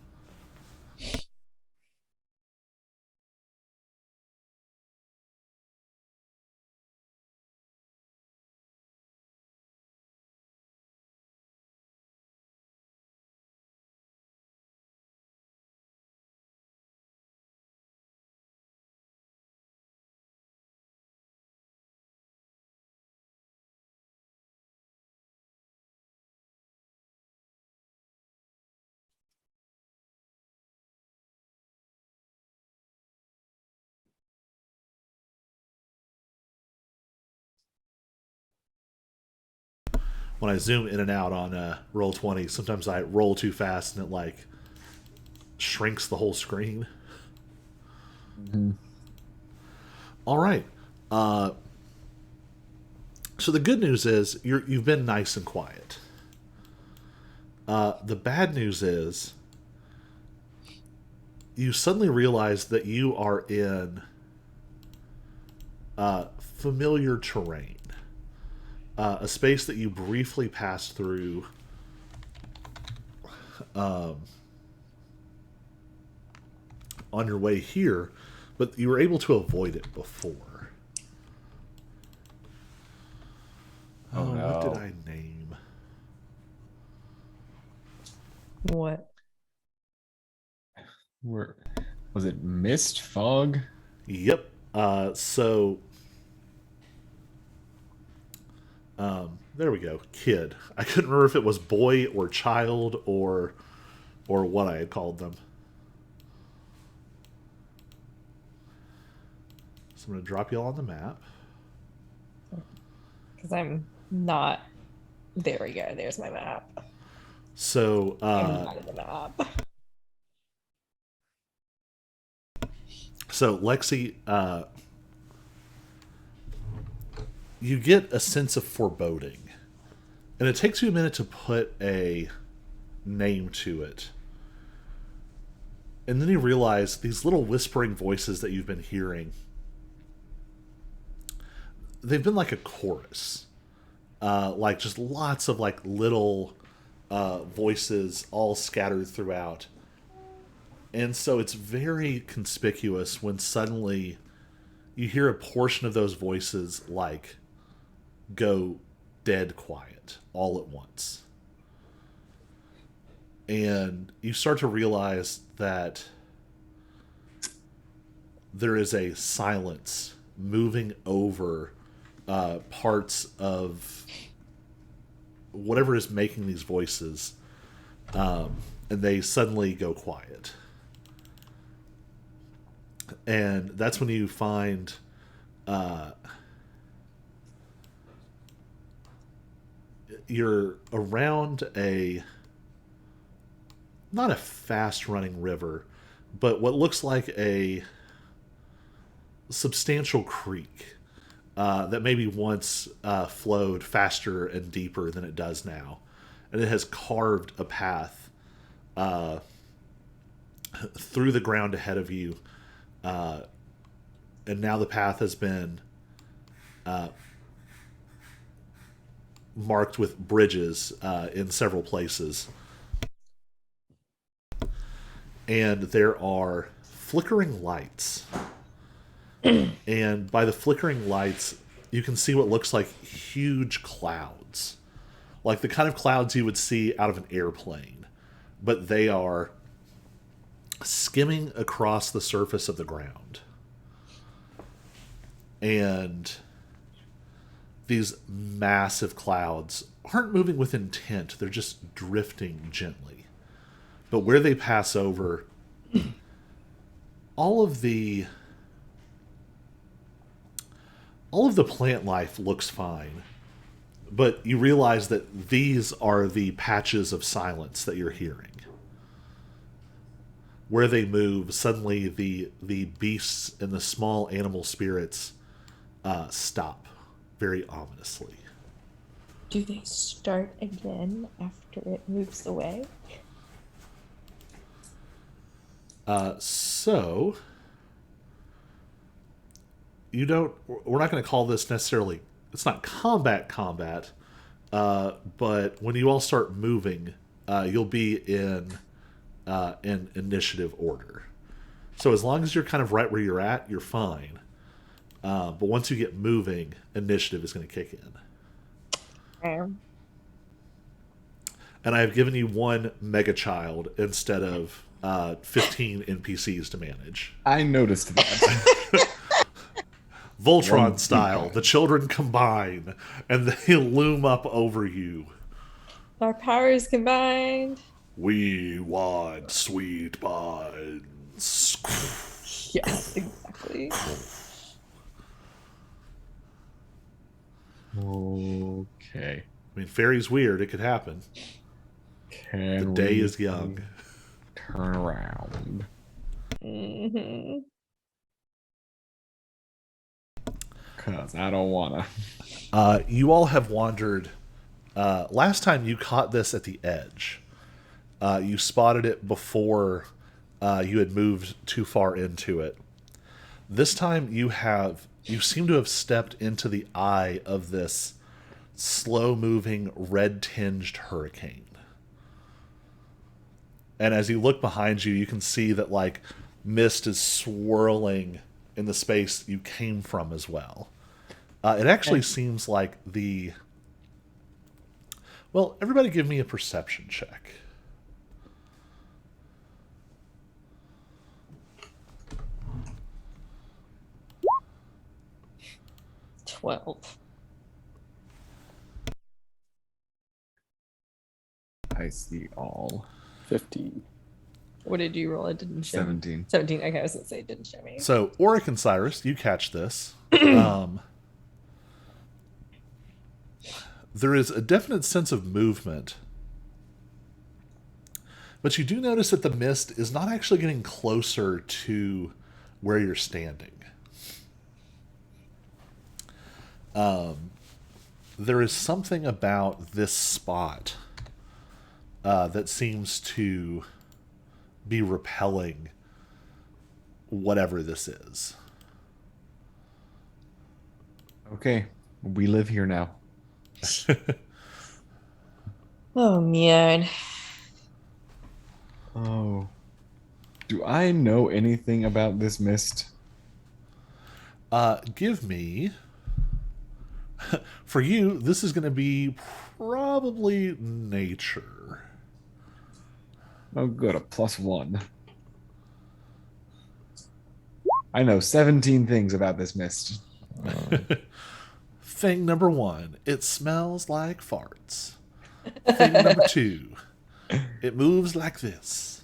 When I zoom in and out on Roll20, sometimes I roll too fast and it shrinks the whole screen. Mm-hmm. All right. So the good news is you've been nice and quiet. The bad news is you suddenly realize that you are in familiar terrain. A space that you briefly passed through on your way here, but you were able to avoid it before. Oh, no. What did I name? What? Where was it? Mist, fog? Yep. There we go. Kid. I couldn't remember if it was boy or child or what I had called them. So I'm going to drop you all on the map. Because I'm not. There we go. There's my map. So, I'm not in the map. so Lexi, you get a sense of foreboding. And it takes you a minute to put a name to it. And then you realize these little whispering voices that you've been hearing, they've been like a chorus. Just lots of little voices all scattered throughout. And so it's very conspicuous when suddenly you hear a portion of those voices go dead quiet all at once. And you start to realize that there is a silence moving over parts of whatever is making these voices, and they suddenly go quiet. And that's when you find you're around not a fast running river, but what looks like a substantial creek that maybe once flowed faster and deeper than it does now. And it has carved a path through the ground ahead of you. And now the path has been marked with bridges in several places. And there are flickering lights. And by the flickering lights, you can see what looks like huge clouds. Like the kind of clouds you would see out of an airplane. But they are skimming across the surface of the ground. And these massive clouds aren't moving with intent. They're just drifting gently. But where they pass over, all of the plant life looks fine. But you realize that these are the patches of silence that you're hearing. Where they move, suddenly the beasts and the small animal spirits stop very ominously. Do they start again after it moves away? So you don't. We're not going to call this necessarily. It's not combat, but when you all start moving, you'll be in initiative order. So as long as you're kind of right where you're at, you're fine. But once you get moving, initiative is going to kick in. And I have given you one mega child instead of 15 NPCs to manage. I noticed that. Voltron style, the children combine and they loom up over you. Our powers combined. We want sweet buns. Yes, exactly. Okay. I mean, fairy's weird. It could happen. The day is young. Turn around. Mm-hmm. Because I don't want to. You all have wandered. Last time you caught this at the edge. You spotted it before you had moved too far into it. This time you seem to have stepped into the eye of this slow-moving, red-tinged hurricane. And as you look behind you, you can see that like mist is swirling in the space you came from as well. It actually seems like the... Well, everybody give me a perception check. 12. I see all. 15. What did you roll? It didn't show me. 17. 17. Okay, I was going to say it didn't show me. So, Auric and Cyrus, you catch this. There is a definite sense of movement. But you do notice that the mist is not actually getting closer to where you're standing. There is something about this spot that seems to be repelling whatever this is. Okay. We live here now. Oh, man. Oh. Do I know anything about this mist? Give me... For you, this is going to be probably nature. Oh, good. A +1. I know 17 things about this mist. Thing number 1, it smells like farts. Thing number 2, it moves like this.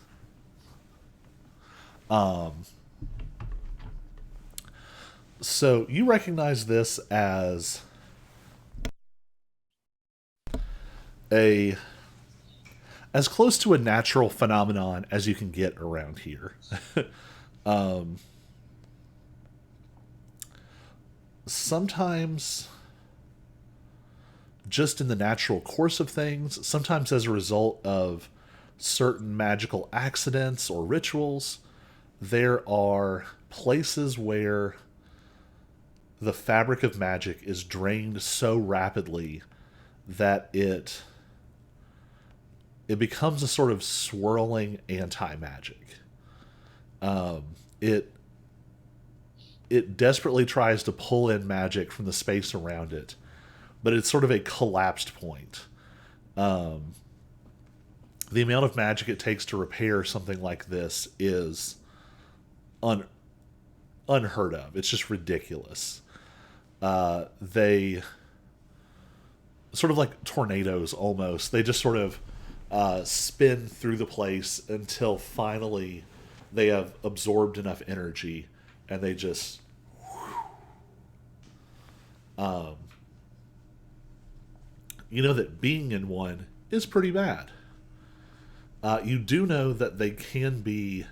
So you recognize this as as close to a natural phenomenon as you can get around here. Sometimes just in the natural course of things, sometimes as a result of certain magical accidents or rituals, there are places where the fabric of magic is drained so rapidly that it becomes a sort of swirling anti-magic. It desperately tries to pull in magic from the space around it, but it's sort of a collapsed point. The amount of magic it takes to repair something like this is unheard of. It's just ridiculous. They sort of like tornadoes almost. They just sort of spin through the place until finally they have absorbed enough energy and they just you know that being in one is pretty bad. You do know that they can be.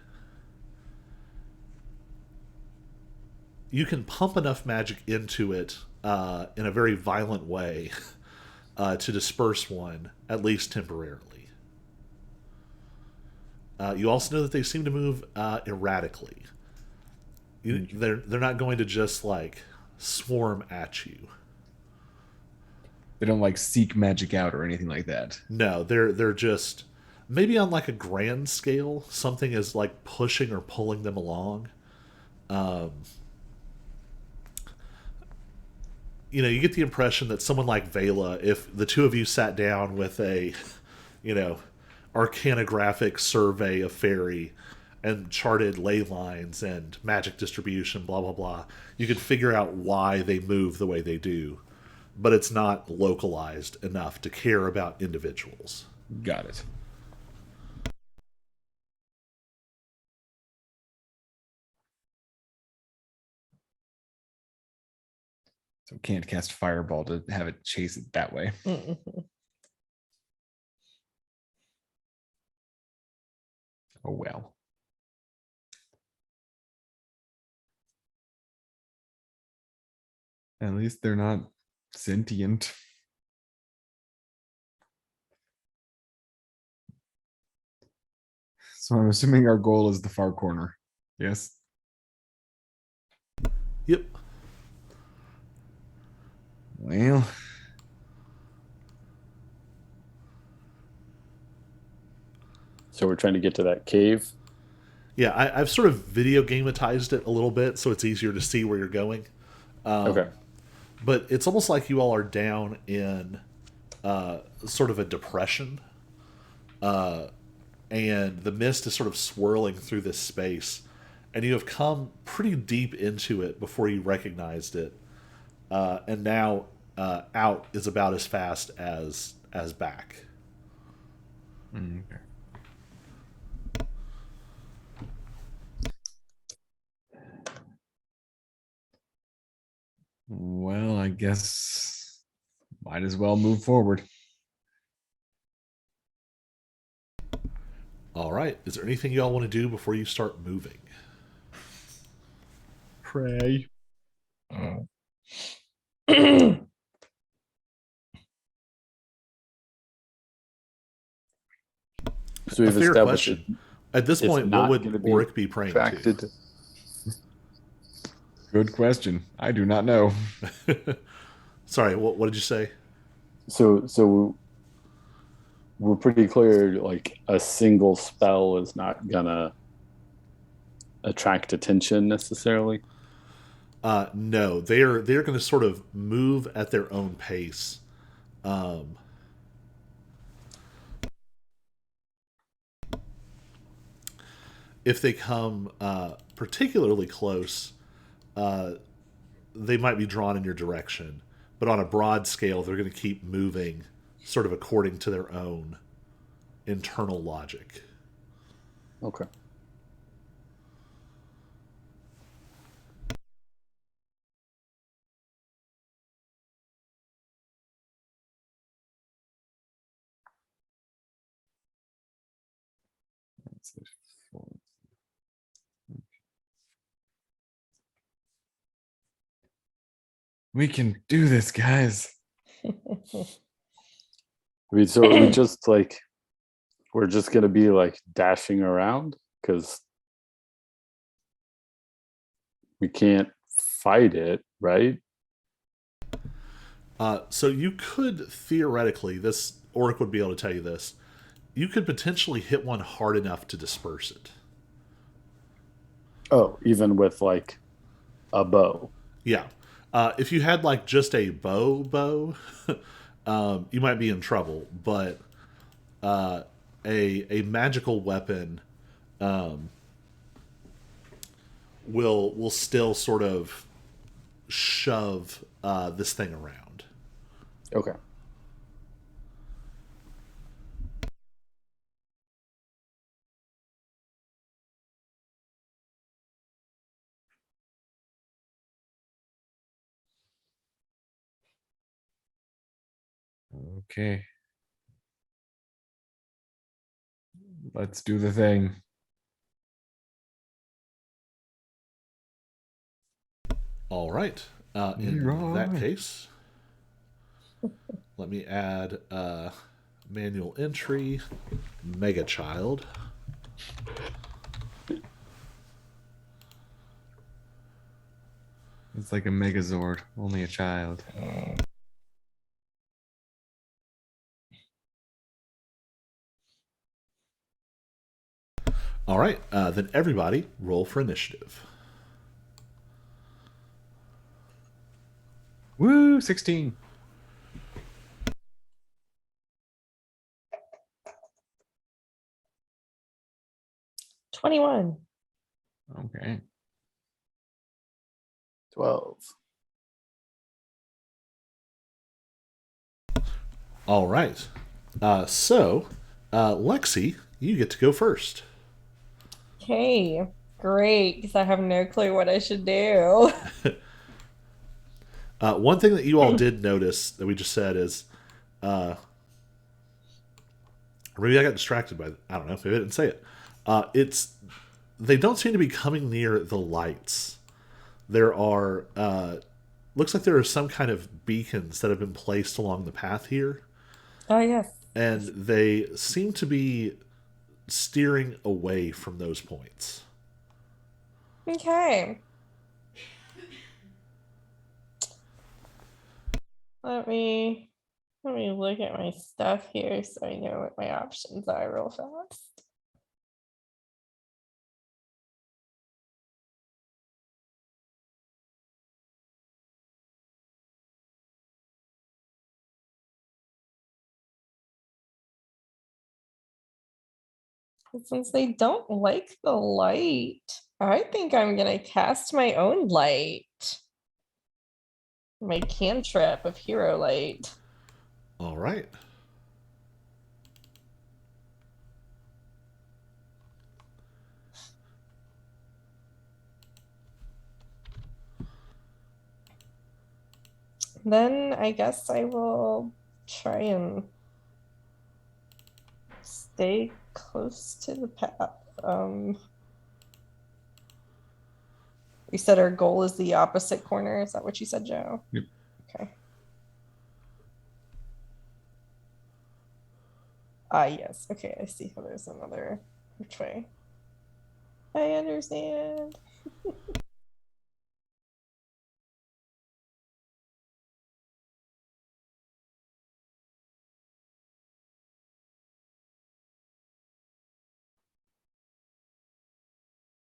You can pump enough magic into it in a very violent way to disperse one, at least temporarily. You also know that they seem to move erratically. They're not going to just like swarm at you. They don't like seek magic out or anything like that. No, they're just maybe on like a grand scale, something is like pushing or pulling them along. You know, you get the impression that someone like Vela, if the two of you sat down with a, you know, arcanographic survey of fairy and charted ley lines and magic distribution, blah, blah, blah, you could figure out why they move the way they do. But it's not localized enough to care about individuals. Got it. So can't cast Fireball to have it chase it that way. Mm-mm. Oh, well. At least they're not sentient. So I'm assuming our goal is the far corner. Yes. Yep. Well, So we're trying to get to that cave. Yeah, I've sort of video gamatized it a little bit so it's easier to see where you're going. Okay. But it's almost like you all are down in sort of a depression. And the mist is sort of swirling through this space. And you have come pretty deep into it before you recognized it. And now out is about as fast as back. okay. Well, I guess might as well move forward. All right. Is there anything you all want to do before you start moving? Pray. So we've A fair established question. At this it's point, what not would gonna be Oric be praying facted. Good question. I do not know. to? Sorry, what did you say? So we're pretty clear. Like a single spell is not gonna attract attention necessarily. No, they're going to sort of move at their own pace. If they come particularly close, they might be drawn in your direction. But on a broad scale, they're going to keep moving sort of according to their own internal logic. Okay. We can do this, guys. So we just like we're just gonna be like dashing around because we can't fight it, right? So you could theoretically, this orc would be able to tell you this. You could potentially hit one hard enough to disperse it. Oh, even with like a bow. Yeah. If you had like just a bow, you might be in trouble. But a magical weapon will still sort of shove this thing around. Okay. Okay. Let's do the thing. All right. In You're that right. case, let me add manual entry, Mega Child. It's like a Megazord, only a child. All right. Then everybody roll for initiative. Woo, 16. $21. Okay. 12. All right. So, Lexi, you get to go first. Okay, great, because I have no clue what I should do. One thing that you all did notice that we just said is, or maybe I got distracted by, I don't know, maybe I didn't say it. They don't seem to be coming near the lights. There are, looks like there are some kind of beacons that have been placed along the path here, Oh, yes. and they seem to be steering away from those points. Okay. Let me look at my stuff here so I know what my options are real fast. Since they don't like the light, I think I'm gonna cast my own light. My cantrip of hero light. All right. Then I guess I will try and stay close to the path. You said our goal is the opposite corner. Is that what you said, Joe? Yep. Okay. Ah, yes. Okay, I see how there's another which way. I understand.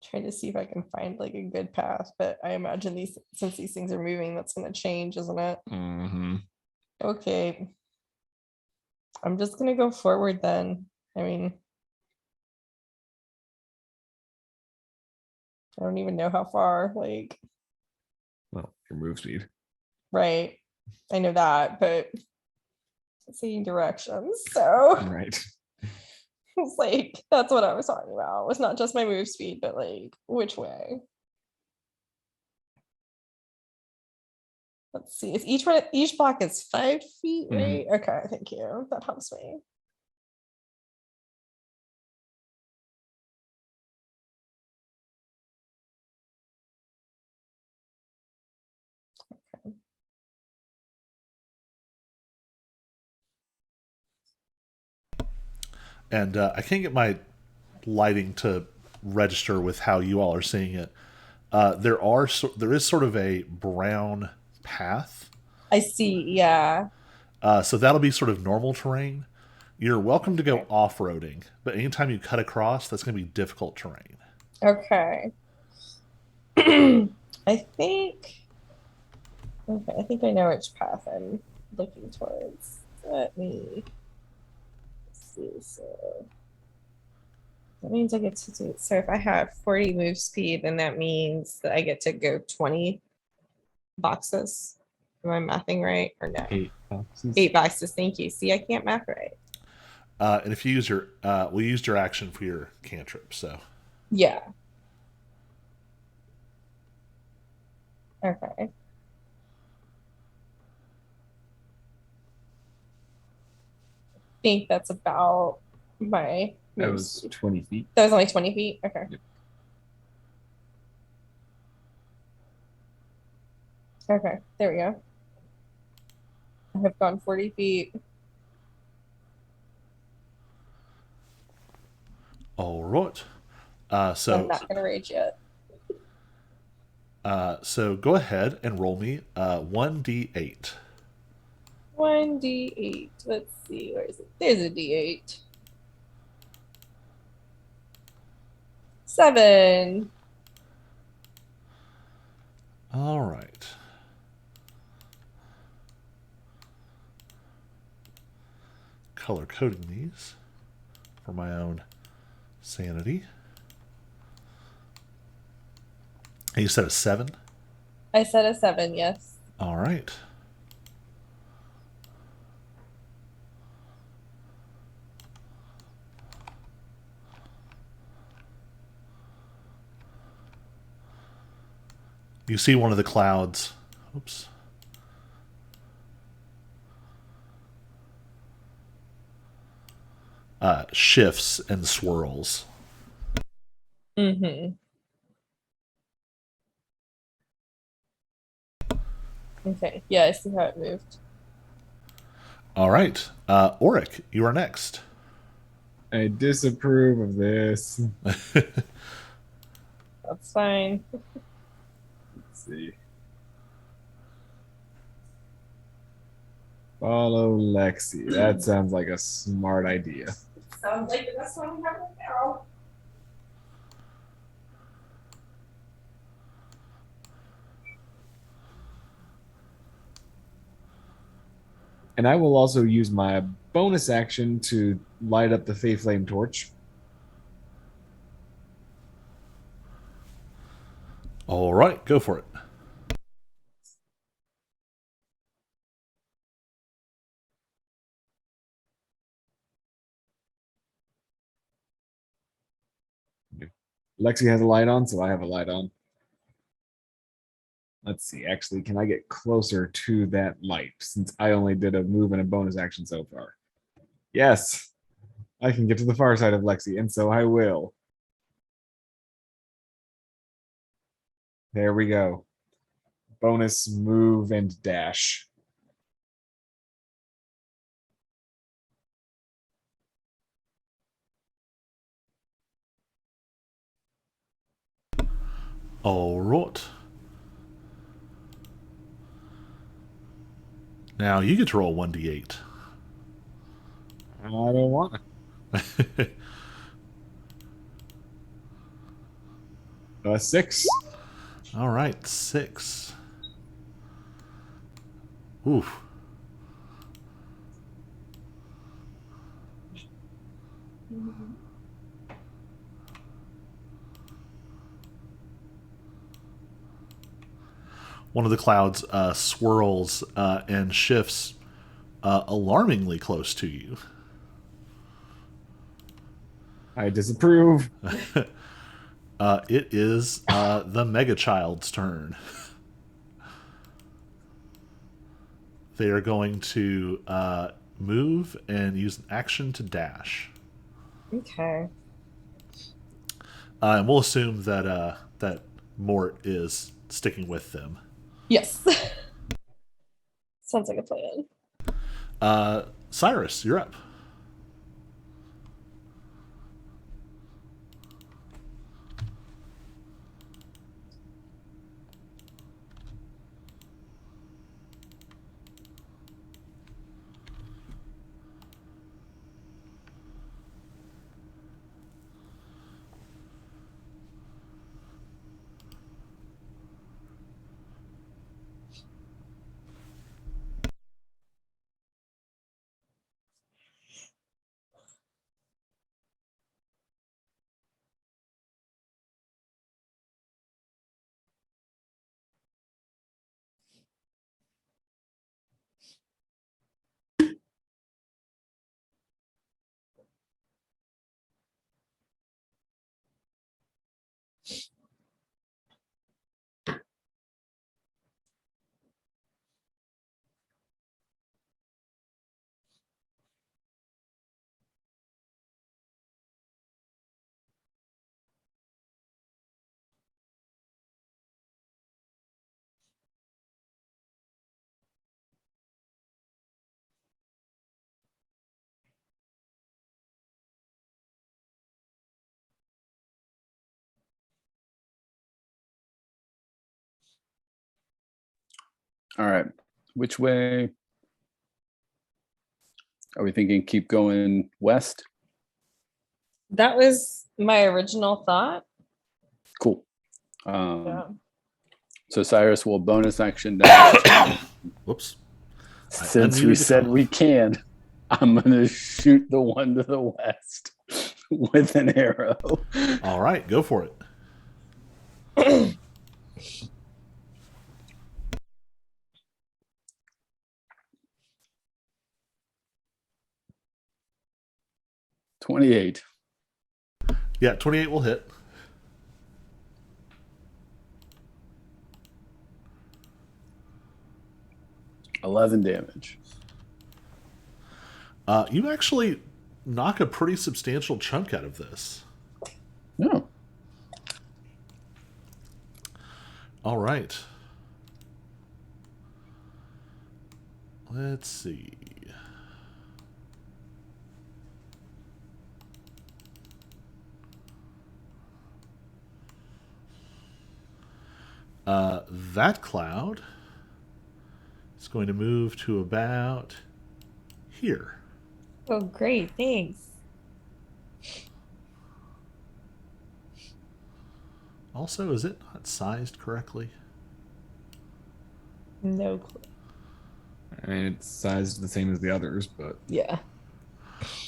Trying to see if I can find like a good path, but I imagine these since these things are moving, that's gonna change, isn't it? Mm-hmm. Okay. I'm just gonna go forward then. I mean, I don't even know how far, like, Well, your move speed. right. I know that, but seeing directions. So Right. it's like that's what I was talking about. It's not just my move speed, but like which way. Let's see. Is each block is 5 feet, right? Okay, thank you. That helps me. And I can't get my lighting to register with how you all are seeing it. There is sort of a brown path I see. Yeah. So that'll be sort of normal terrain. You're welcome to go Okay. off-roading, but anytime you cut across, that's going to be difficult terrain. Okay. I think. Okay, I think I know which path I'm looking towards. Let me see. So that means I get to do. So if I have 40 move speed, then that means that I get to go 20 boxes. Am I mathing right or no? 8 boxes. 8 boxes. Thank you. See, I can't math right. And if you use your, we used your action for your cantrip, so Yeah. Okay. Think that's about my That move was speed. 20 feet. That was only 20 feet. Okay. Yep. Okay. There we go. I have gone 40 feet. all right. I'm So not gonna rage yet. so go ahead and roll me 1d8. 1d8. Let's see. Where is it? There's a d8. 7. All right. Color coding these for my own sanity. And you said a 7? I said a 7, yes. All right. You see one of the clouds. Oops. Shifts and swirls. Mm-hmm. Okay. Yeah, I see how it moved. All right. Auric, you are next. I disapprove of this. That's fine. Let's see. Follow Lexi. That sounds like a smart idea. Sounds like the best one we have right now. And I will also use my bonus action to light up the Fey Flame torch. All right, go for it. Lexi has a light on, so I have a light on. Let's see. Actually, can I get closer to that light since I only did a move and a bonus action so far? Yes, I can get to the far side of Lexi, and so I will. There we go. Bonus move and dash. All right. Now you get to roll 1d8. I don't want to. 6. All right, 6. Oof. One of the clouds swirls and shifts alarmingly close to you. I disapprove. It is the Mega Child's turn. They are going to move and use an action to dash. Okay. And we'll assume that that Mort is sticking with them. Yes. Sounds like a plan. Cyrus, you're up. All right. Which way are we thinking? Keep going west? That was my original thought. Cool. Yeah. So Cyrus will bonus action dash. Whoops. Since we unmuted the said cough. we can, I'm gonna shoot the one to the west with an arrow. All right, go for it. 28. Yeah, 28 will hit. $11 damage. You actually knock a pretty substantial chunk out of this. No. All right. Let's see. That cloud is going to move to about here. Oh, great. Thanks. Also, is it not sized correctly? No clue. I mean, it's sized the same as the others, but Yeah.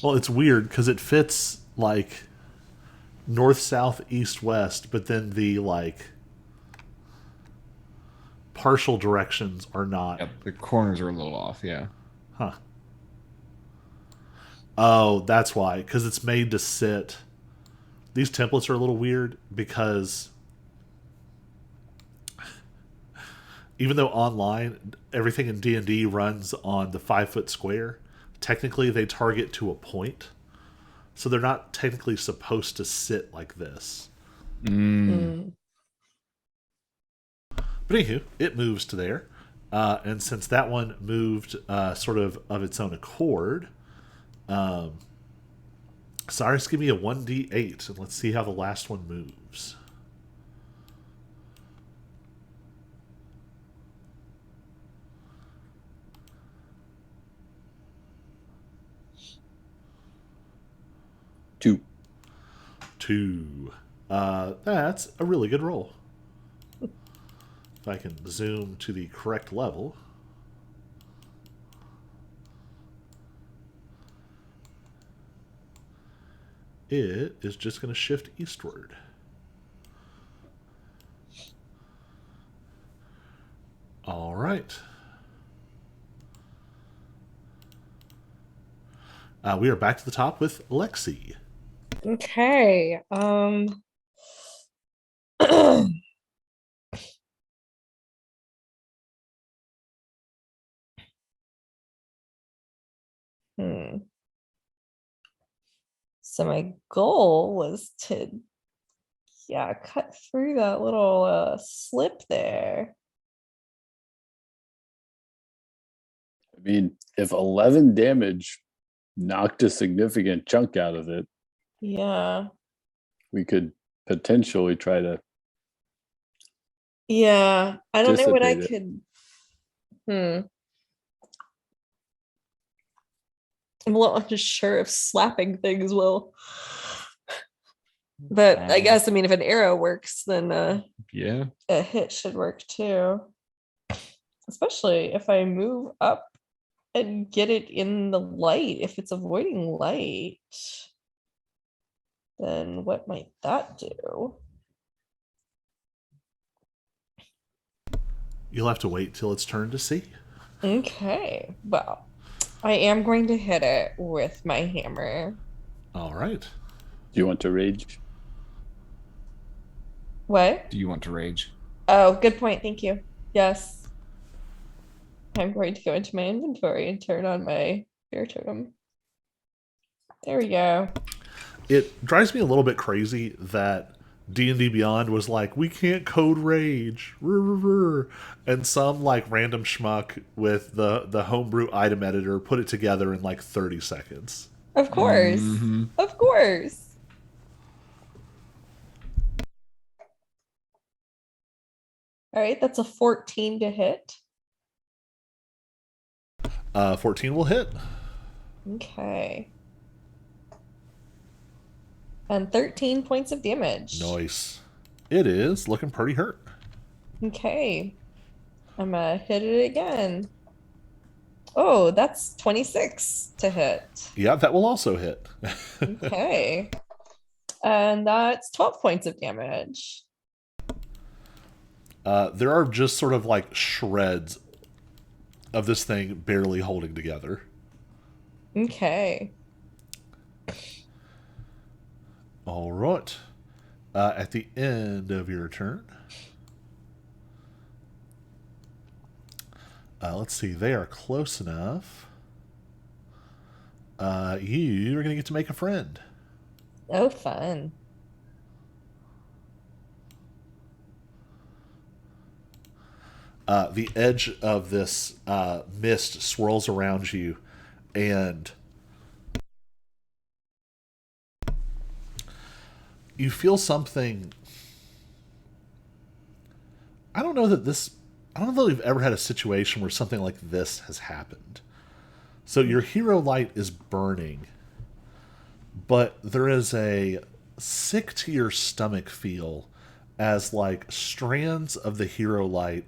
Well, it's weird because it fits like north, south, east, west, but then the like partial directions are not. yeah, the corners are a little off. Yeah. Huh. Oh, that's why. Because it's made to sit. These templates are a little weird because even though online everything in D&D runs on the 5-foot square, technically they target to a point. So they're not technically supposed to sit like this. Mm. But anywho, it moves to there. And since that one moved sort of its own accord, Cyrus, give me a 1d8, and let's see how the last one moves. Two. 2. That's a really good roll. If I can zoom to the correct level. It is just going to shift eastward. All right. We are back to the top with Lexi. Okay. So my goal was to, cut through that little slip there. I mean, if 11 damage knocked a significant chunk out of it, Yeah. we could potentially try to Yeah. I don't know what I dissipate it. could. I'm a little unsure if slapping things will. But I guess, I mean, if an arrow works, then Yeah. a hit should work too. Especially if I move up and get it in the light. If it's avoiding light, then what might that do? You'll have to wait till it's turn to see. Okay, well, I am going to hit it with my hammer. All right. Do you want to rage? What? Do you want to rage? Oh, good point. Thank you. Yes. I'm going to go into my inventory and turn on my bear totem. There we go. It drives me a little bit crazy that D&D Beyond was like, we can't code rage. And some like random schmuck with the homebrew item editor put it together in like 30 seconds. Of course. Of course. All right, that's a 14 to hit. 14 will hit. Okay. And 13 points of damage. Nice. It is looking pretty hurt. Okay. I'm gonna hit it again. Oh, that's 26 to hit. Yeah, that will also hit. Okay. And that's 12 points of damage. There are just sort of like shreds of this thing barely holding together. Okay. All right. At the end of your turn, let's see. They are close enough. You are going to get to make a friend. Oh, fun. The edge of this mist swirls around you, and you feel something. I don't know that we've ever had a situation where something like this has happened. So your hero light is burning, but there is a sick to your stomach feel as like strands of the hero light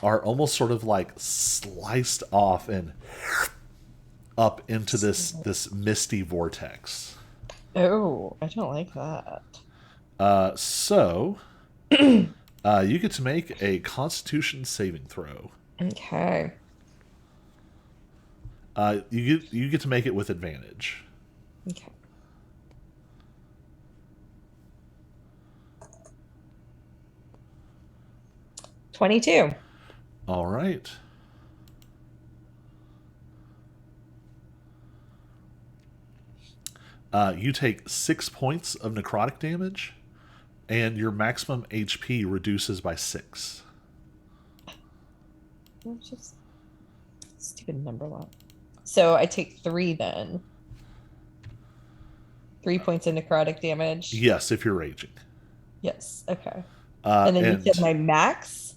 are almost sort of like sliced off and up into this misty vortex. Oh, I don't like that. So you get to make a Constitution saving throw. Okay. You get to make it with advantage. Okay. $22. All right. You take 6 points of necrotic damage, and your maximum HP reduces by 6. It's just stupid number one. So I take 3 then. 3 points of necrotic damage. Yes, if you're raging. Yes. Okay. And then you said my max?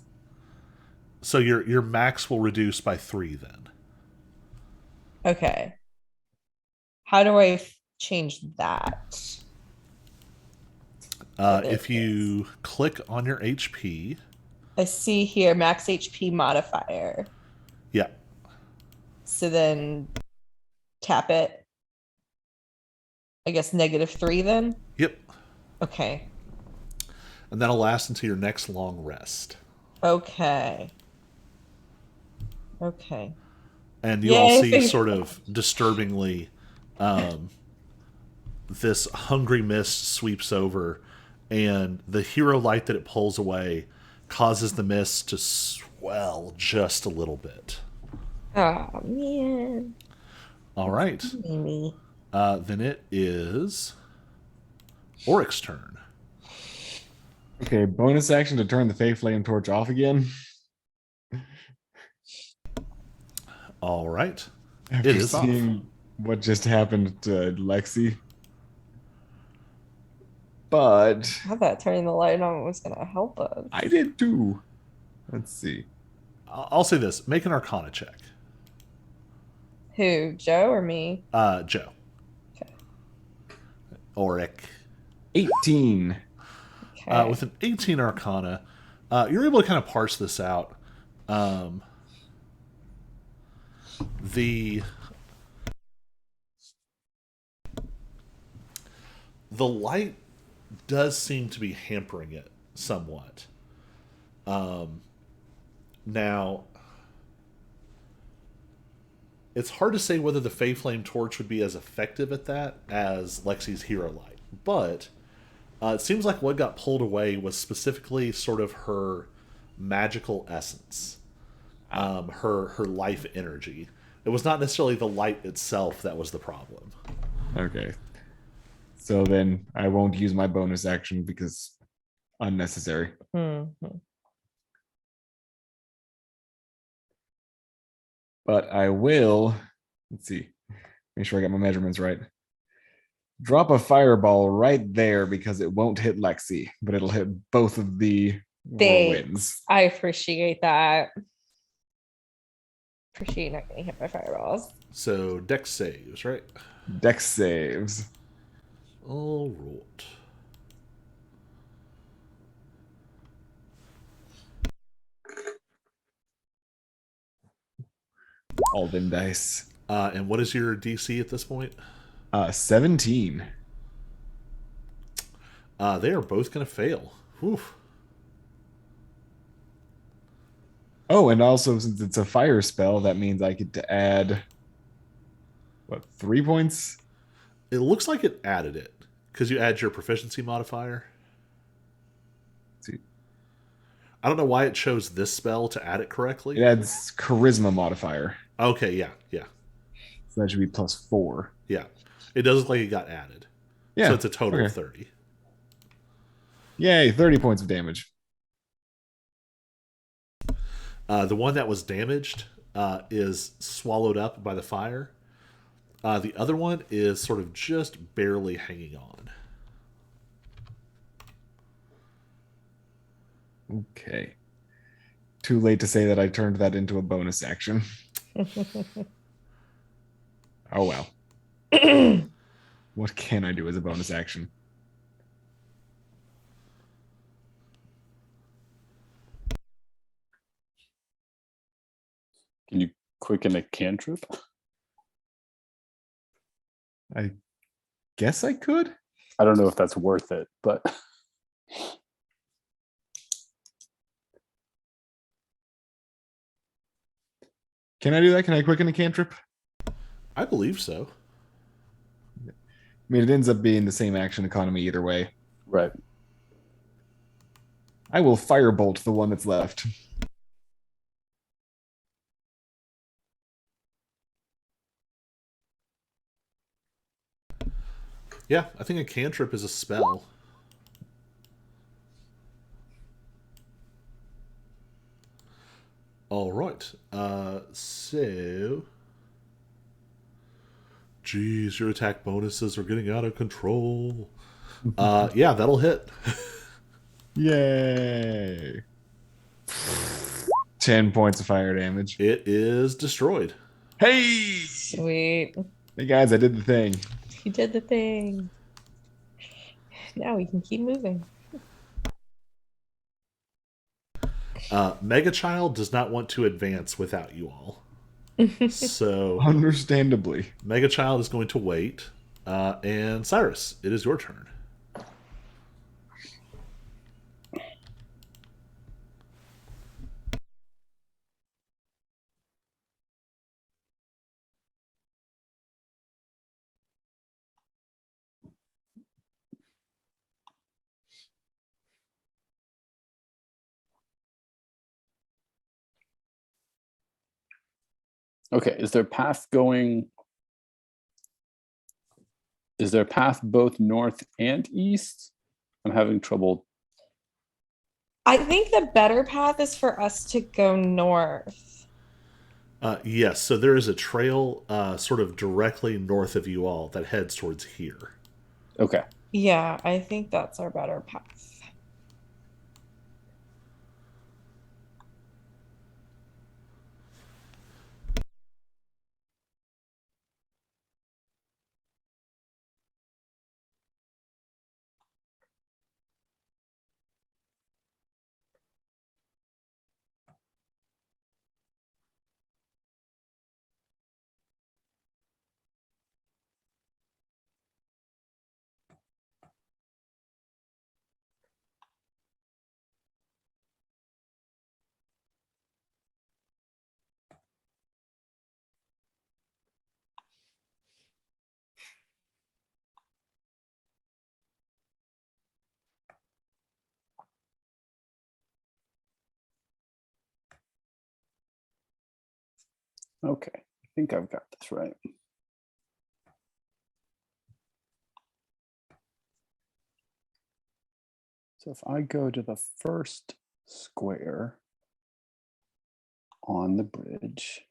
So your max will reduce by 3 then. Okay. How do I change that? If you click on your HP. I see here max HP modifier. Yeah. So then tap it. I guess -3 then? Yep. Okay. And that'll last until your next long rest. Okay. Okay. And you all see sort of disturbingly this hungry mist sweeps over, and the hero light that it pulls away causes the mist to swell just a little bit. Oh, man. All right. Amy. Then it is Oric's turn. Okay, bonus action to turn the Fey Flame Torch off again. All right. After It is off. seeing what just happened to Lexi. But I thought turning the light on was going to help us. I did too. Let's see. I'll say this. Make an Arcana check. Who, Joe or me? Joe. Okay. Oric. 18. Okay. With an 18 Arcana, you're able to kind of parse this out. The light does seem to be hampering it somewhat. Now, it's hard to say whether the Fey Flame Torch would be as effective at that as Lexi's Hero Light, but it seems like what got pulled away was specifically sort of her magical essence, her life energy. It was not necessarily the light itself that was the problem. Okay. So then I won't use my bonus action because unnecessary. Mm-hmm. But I will, let's see, make sure I got my measurements right. Drop a fireball right there because it won't hit Lexi, but it'll hit both of the whirlwinds. I appreciate that. Appreciate not getting hit by fireballs. So dex saves, right? Dex saves. All right. All them dice. And what is your DC at this point? 17. They are both going to fail. Whew. Oh, and also since it's a fire spell, that means I get to add what, 3 points? It looks like it added it because you add your proficiency modifier. Let's see. I don't know why it chose this spell to add it correctly. It adds charisma modifier. Okay, yeah, yeah, So that should be +4. yeah. It does look like it got added. Yeah. So it's a total of okay. 30. Yay, 30 points of damage. The one that was damaged is swallowed up by the fire. The other one is sort of just barely hanging on. Okay. Too late to say that I turned that into a bonus action. Oh well. What can I do as a bonus action? Can you quicken a cantrip? I guess I could. I don't know if that's worth it, but Can I do that? Can I quicken a cantrip? I believe so. I mean, it ends up being the same action economy either way. right. I will firebolt the one that's left. Yeah, I think a cantrip is a spell. All right. So, geez, your attack bonuses are getting out of control. Yeah, that'll hit. Yay. 10 points of fire damage. It is destroyed. Hey! Sweet. Hey guys, I did the thing. You did the thing. Now we can keep moving. Mega Child does not want to advance without you all. So, Understandably. Mega Child is going to wait. And Cyrus, it is your turn. Okay, is there path both north and east? I'm having trouble. I think the better path is for us to go north. Yes, so there is a trail sort of directly north of you all that heads towards here. Okay. Yeah, I think that's our better path. Okay. I think I've got this right. So if I go to the first square on the bridge,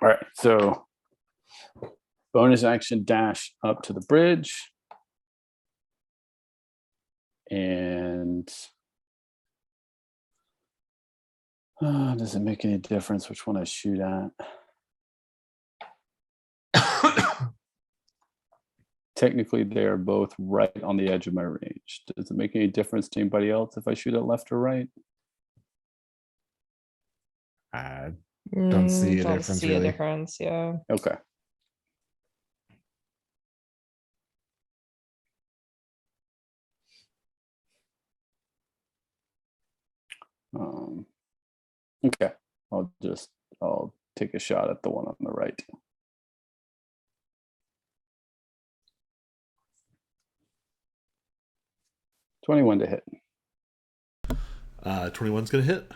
All right, so bonus action dash up to the bridge. And does it make any difference which one I shoot at? Technically, they are both right on the edge of my range. Does it make any difference to anybody else if I shoot at left or right? I don't see a Don't difference, see really. a difference, yeah. Okay. Okay, I'll take a shot at the one on the right. $21 to hit. 21's going to hit.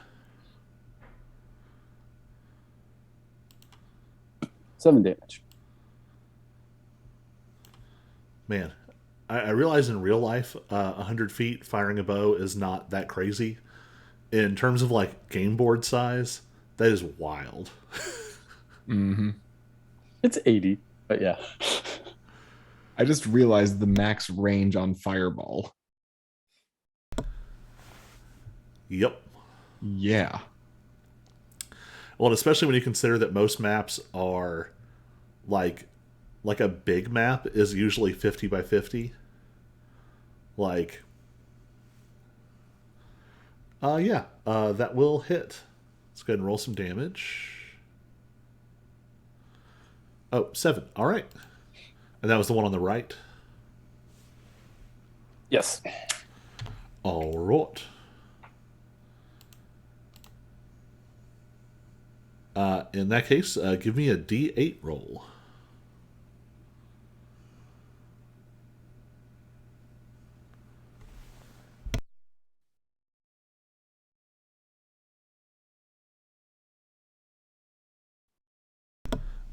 7 damage. Man, I realize in real life, 100 feet firing a bow is not that crazy. In terms of like game board size, that is wild. Mm-hmm. It's 80, but yeah. I just realized the max range on Fireball. Yep. Yeah. Well, and especially when you consider that most maps are like a big map is usually 50 by 50. Like, yeah, that will hit. Let's go ahead and roll some damage. Oh, 7. All right. And that was the one on the right. Yes. All right. In that case, give me a D8 roll.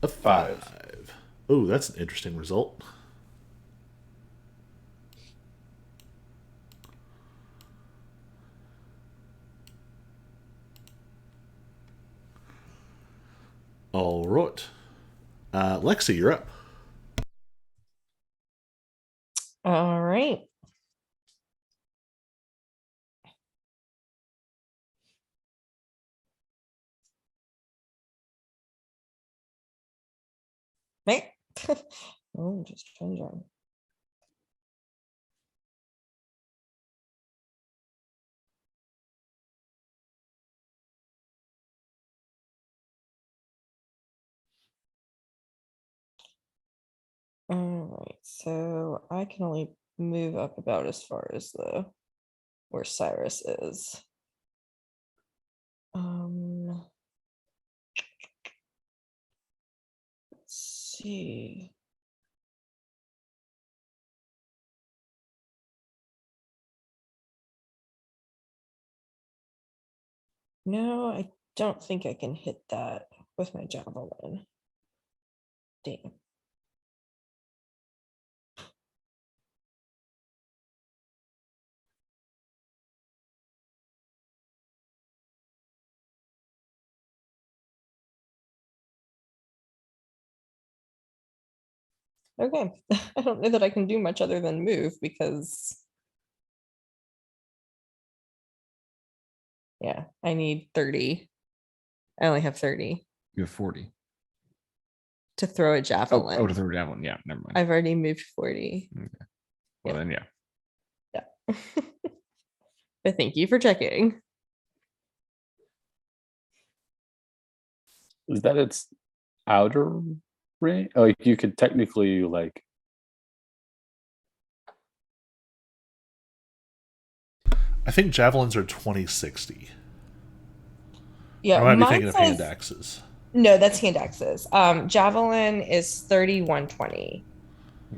A 5. Oh, that's an interesting result. All right. Lexi, you're up. All right. Right. Oh, just changing. All right, so I can only move up about as far as where Cyrus is. Let's see. No, I don't think I can hit that with my javelin. Damn. Okay, I don't know that I can do much other than move because yeah, I need 30. I only have 30 You have 40. to throw a Oh, javelin. to throw javelin. Yeah, never mind. I've already moved 40. Well, then, yeah. Yeah. But thank you for checking. Is that its outer range? Oh, you could technically like. I think javelins are 2060. Yeah, I might be mine thinking of says- hand axes. No, that's hand axes. Javelin is 3120.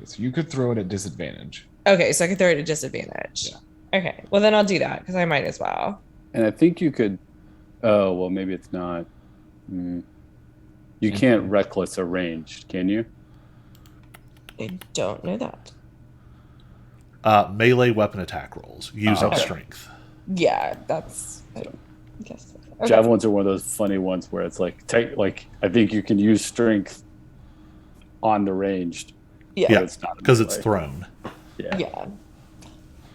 So you could throw it at disadvantage. Okay, so I can throw it at disadvantage. Yeah. Okay, well then I'll do that because I might as well. And I think you could. Oh well, maybe it's not. You can't reckless a ranged, can you? I don't know that. Melee weapon attack rolls using Okay. strength. Yeah, that's I guess. Okay. Javelins are one of those funny ones where it's like I think you can use strength on the ranged. Yeah. Yeah, it's not because it's melee. thrown. Yeah. Yeah. All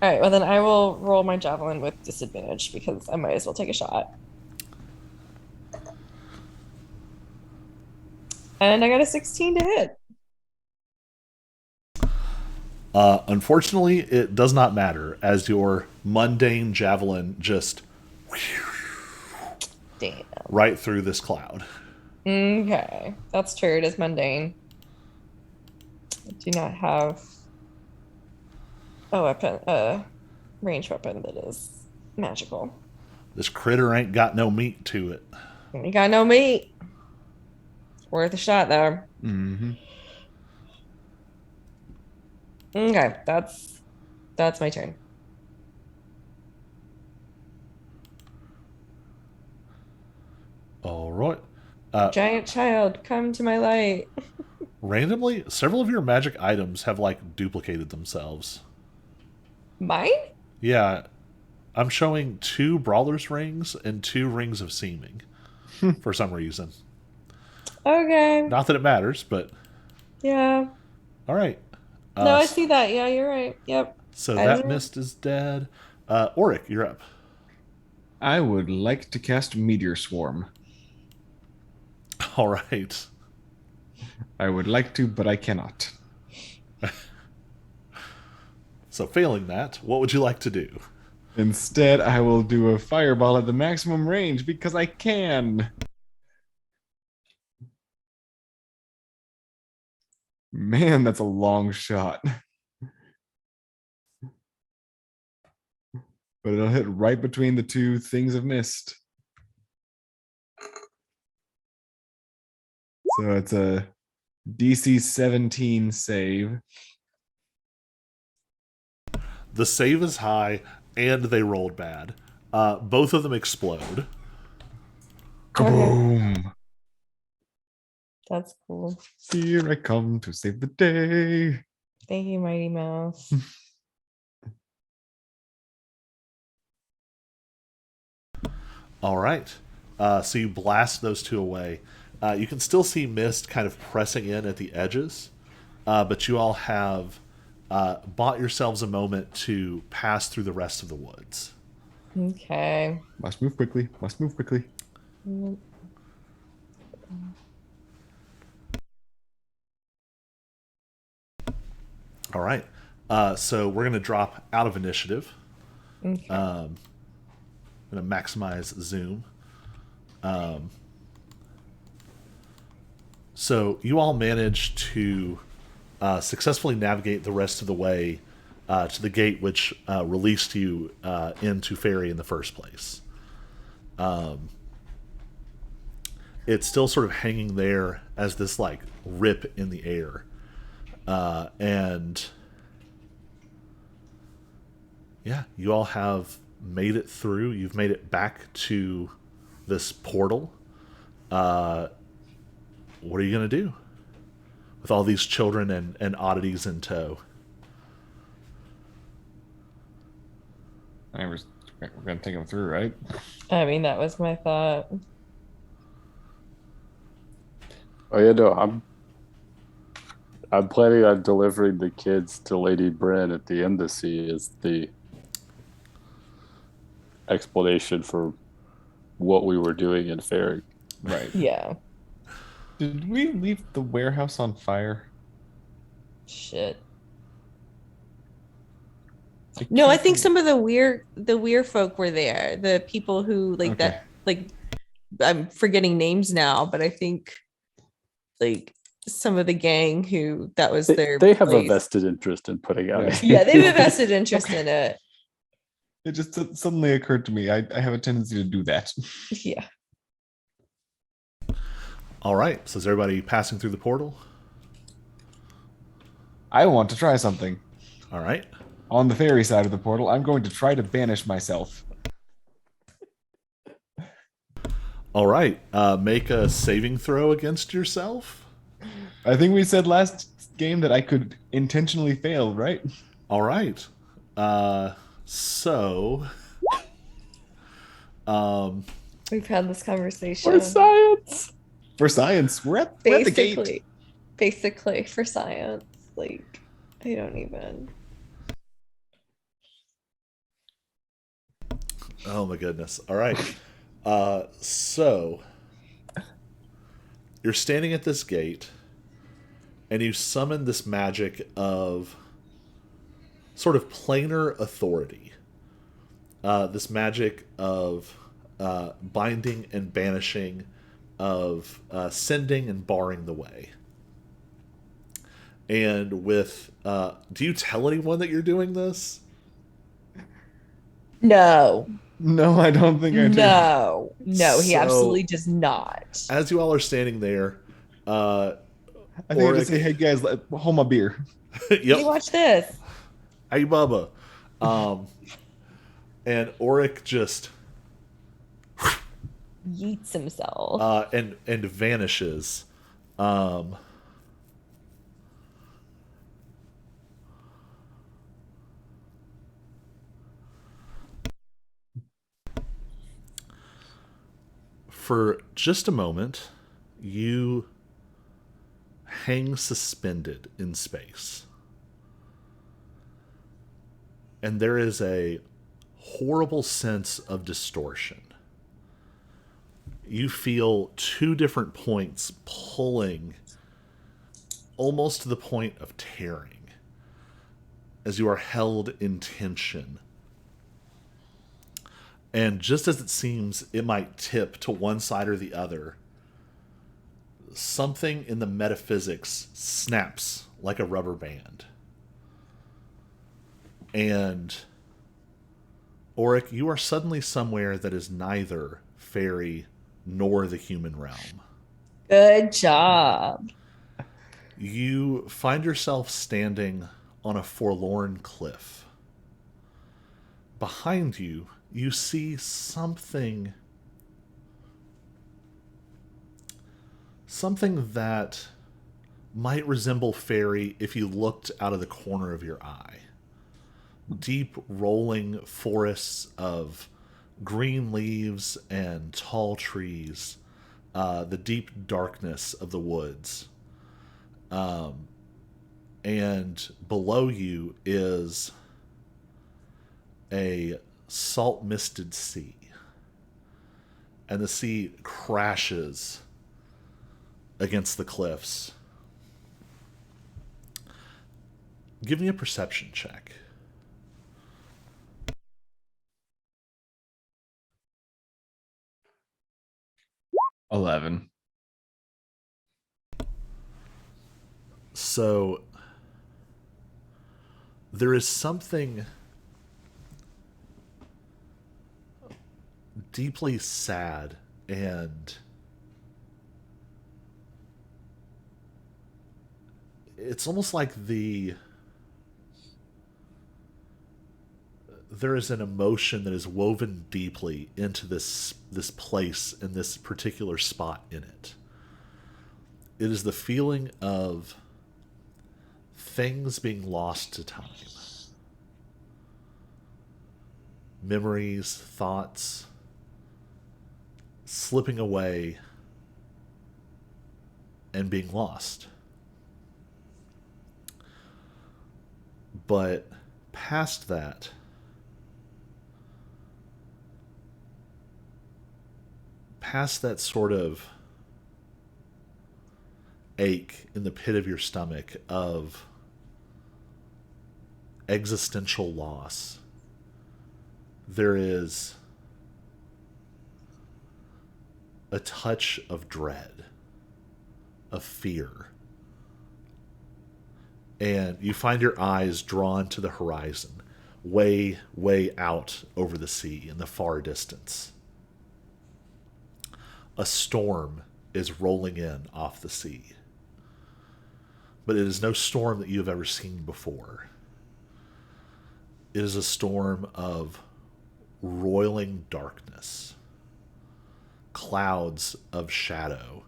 right. Well, then I will roll my javelin with disadvantage because I might as well take a shot. And I got a 16 to hit. Unfortunately, it does not matter as your mundane javelin just Damn. right through this cloud. Okay. That's true. It is mundane. I do not have a weapon, ranged weapon that is magical. This critter ain't got no meat to it. You got no meat. Worth a shot though. Mm-hmm. Okay, that's my turn. All right. Giant child, come to my light. Randomly, several of your magic items have like duplicated themselves. Mine? Yeah, I'm showing 2 Brawler's Rings and 2 Rings of Seeming for some reason. Okay. Not that it matters, but Yeah. all right. No, I see that. Yeah, you're right. Yep. So I that don't- mist is dead. Auric, you're up. I would like to cast Meteor Swarm. All right. I would like to, but I cannot. So failing that, what would you like to do? Instead, I will do a fireball at the maximum range because I can. Man, that's a long shot. But it'll hit right between the 2 things of mist. So it's a DC 17 save. The save is high, and they rolled bad. Both of them explode. Kaboom! That's cool. Here I come to save the day. Thank you, Mighty Mouse. All right. So you blast those 2 away. You can still see mist kind of pressing in at the edges, but you all have bought yourselves a moment to pass through the rest of the woods. Okay. Must move quickly. Must move quickly. All right. So we're going to drop out of initiative. Okay. I'm going to maximize zoom. So you all managed to successfully navigate the rest of the way to the gate which released you into Fairy in the first place. It's still sort of hanging there as this like rip in the air. And yeah, you all have made it through. You've made it back to this portal. What are you going to do with all these children and oddities in tow? We're going to take them through, right? I mean, that was my thought. Oh yeah, no, I'm planning on delivering the kids to Lady Bryn at the embassy as the explanation for what we were doing in Fairy. Right. Yeah. Did we leave the warehouse on Shit. No, I think can't- some of the Weir folk were there. The people who like Okay. that, like I'm forgetting names now, but I think like some of the gang who that was their They have a place. vested interest in putting out. Yeah. Yeah, they have a vested interest in it. It just suddenly occurred to me. I have a tendency to do that. Yeah. All right. So is everybody passing through the portal? I want to try something. All right. On the fairy side of the portal, I'm going to try to banish myself. All right. Make a saving throw against yourself. I think we said last game that I could intentionally fail, right? All right. So We've had this conversation. For science. For science, we're at the gate. Basically, for science. Like, I don't even. Oh my goodness. All right. So you're standing at this gate and you summon this magic of sort of planar authority. This magic of binding and banishing, of sending and barring the way. And with, do you tell anyone that you're doing this? No. No, I don't think I do. No. No, he So- absolutely does not. As you all are standing there, I think I just say, hey guys, hold my beer. Hey, yep, watch this. hey Bubba, and Auric just Yeets himself. and vanishes. For just a moment, you hang suspended in space. And there is a horrible sense of distortion. You feel two different points pulling almost to the point of tearing as you are held in tension. And just as it seems it might tip to one side or the other, something in the metaphysics snaps like a rubber band. And Auric, you are suddenly somewhere that is neither fairy nor the human realm. Good job. You find yourself standing on a forlorn cliff. Behind you, you see something that might resemble fairy if you looked out of the corner of your eye. Deep rolling forests of green leaves and tall trees, the deep darkness of the woods. And below you is a salt-misted sea. And the sea crashes against the cliffs. Give me a perception check. $11. So there is something deeply sad and it's almost like there is an emotion that is woven deeply into this place and this particular spot in it. It is the feeling of things being lost to time. Memories, thoughts, slipping away and being lost. But past that, sort of ache in the pit of your stomach of existential loss, there is a touch of dread, of fear. And you find your eyes drawn to the horizon, way, way out over the sea in the far distance. A storm is rolling in off the sea. But it is no storm that you have ever seen before. It is a storm of roiling darkness, clouds of shadow,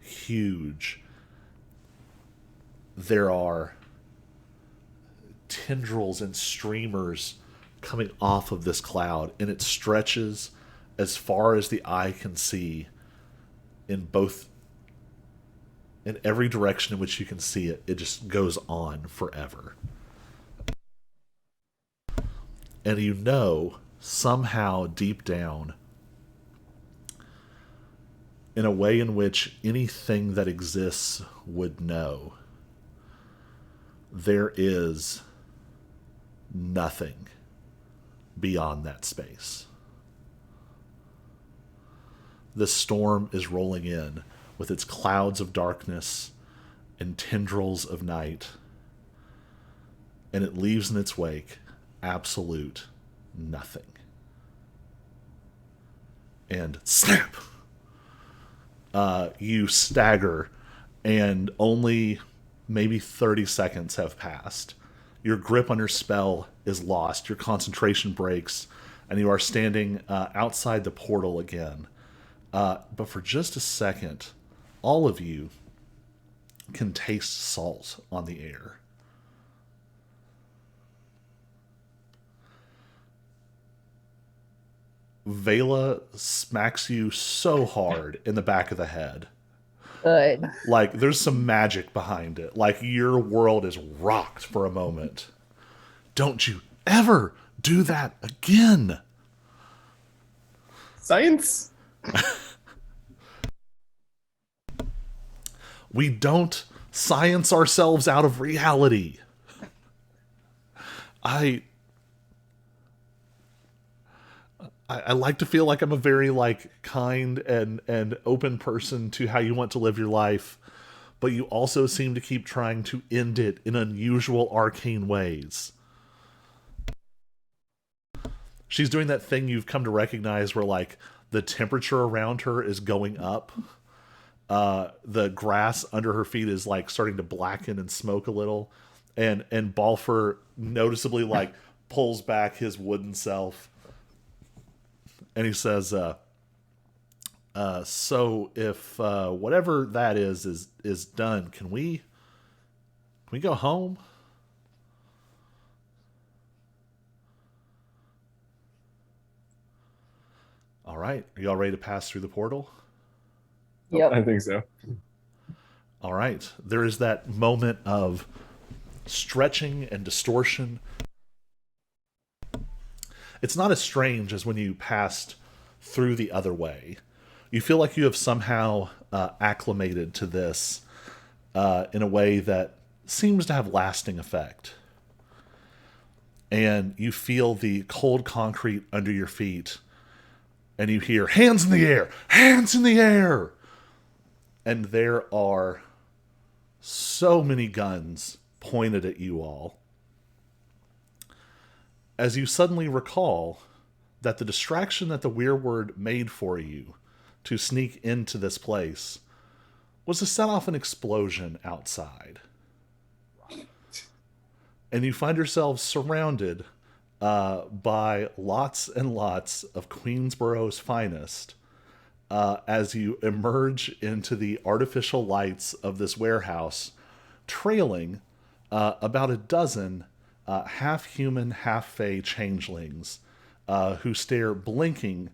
huge. There are tendrils and streamers coming off of this cloud, and it stretches as far as the eye can see, in every direction in which you can see it, it just goes on forever. And you know, somehow deep down, in a way in which anything that exists would know, there is nothing beyond that space. The storm is rolling in with its clouds of darkness and tendrils of night, and it leaves in its wake absolute nothing. And snap! You stagger, and only maybe 30 seconds have passed. Your grip on your spell is lost, your concentration breaks, and you are standing outside the portal again. But for just a second, all of you can taste salt on the air. Vela smacks you so hard in the back of the head. Good. Like, there's some magic behind it. Like, your world is rocked for a moment. Don't you ever do that again. Science? We don't science ourselves out of reality. I like to feel like I'm a very kind and open person to how you want to live your life, but you also seem to keep trying to end it in unusual arcane ways. She's doing that thing you've come to recognize where the temperature around her is going up. The grass under her feet is starting to blacken and smoke a little, and Balfour noticeably pulls back his wooden self. And he says, so if whatever that is done, can we go home? All right. Are y'all ready to pass through the portal? Yep. I think so. All right. There is that moment of stretching and distortion. It's not as strange as when you passed through the other way. You feel like you have somehow acclimated to this in a way that seems to have lasting effect. And you feel the cold concrete under your feet, and you hear, "Hands in the air! Hands in the air!" And there are so many guns pointed at you all, as you suddenly recall that the distraction that the Weirword made for you to sneak into this place was to set off an explosion outside. And you find yourselves surrounded by lots and lots of Queensborough's finest as you emerge into the artificial lights of this warehouse, trailing about a dozen half-human, half-fae changelings who stare blinking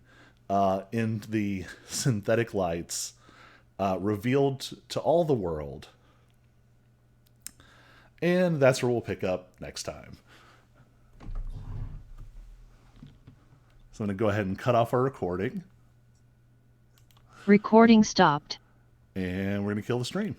in the synthetic lights revealed to all the world. And that's where we'll pick up next time. So I'm going to go ahead and cut off our recording. Recording stopped. And we're going to kill the stream.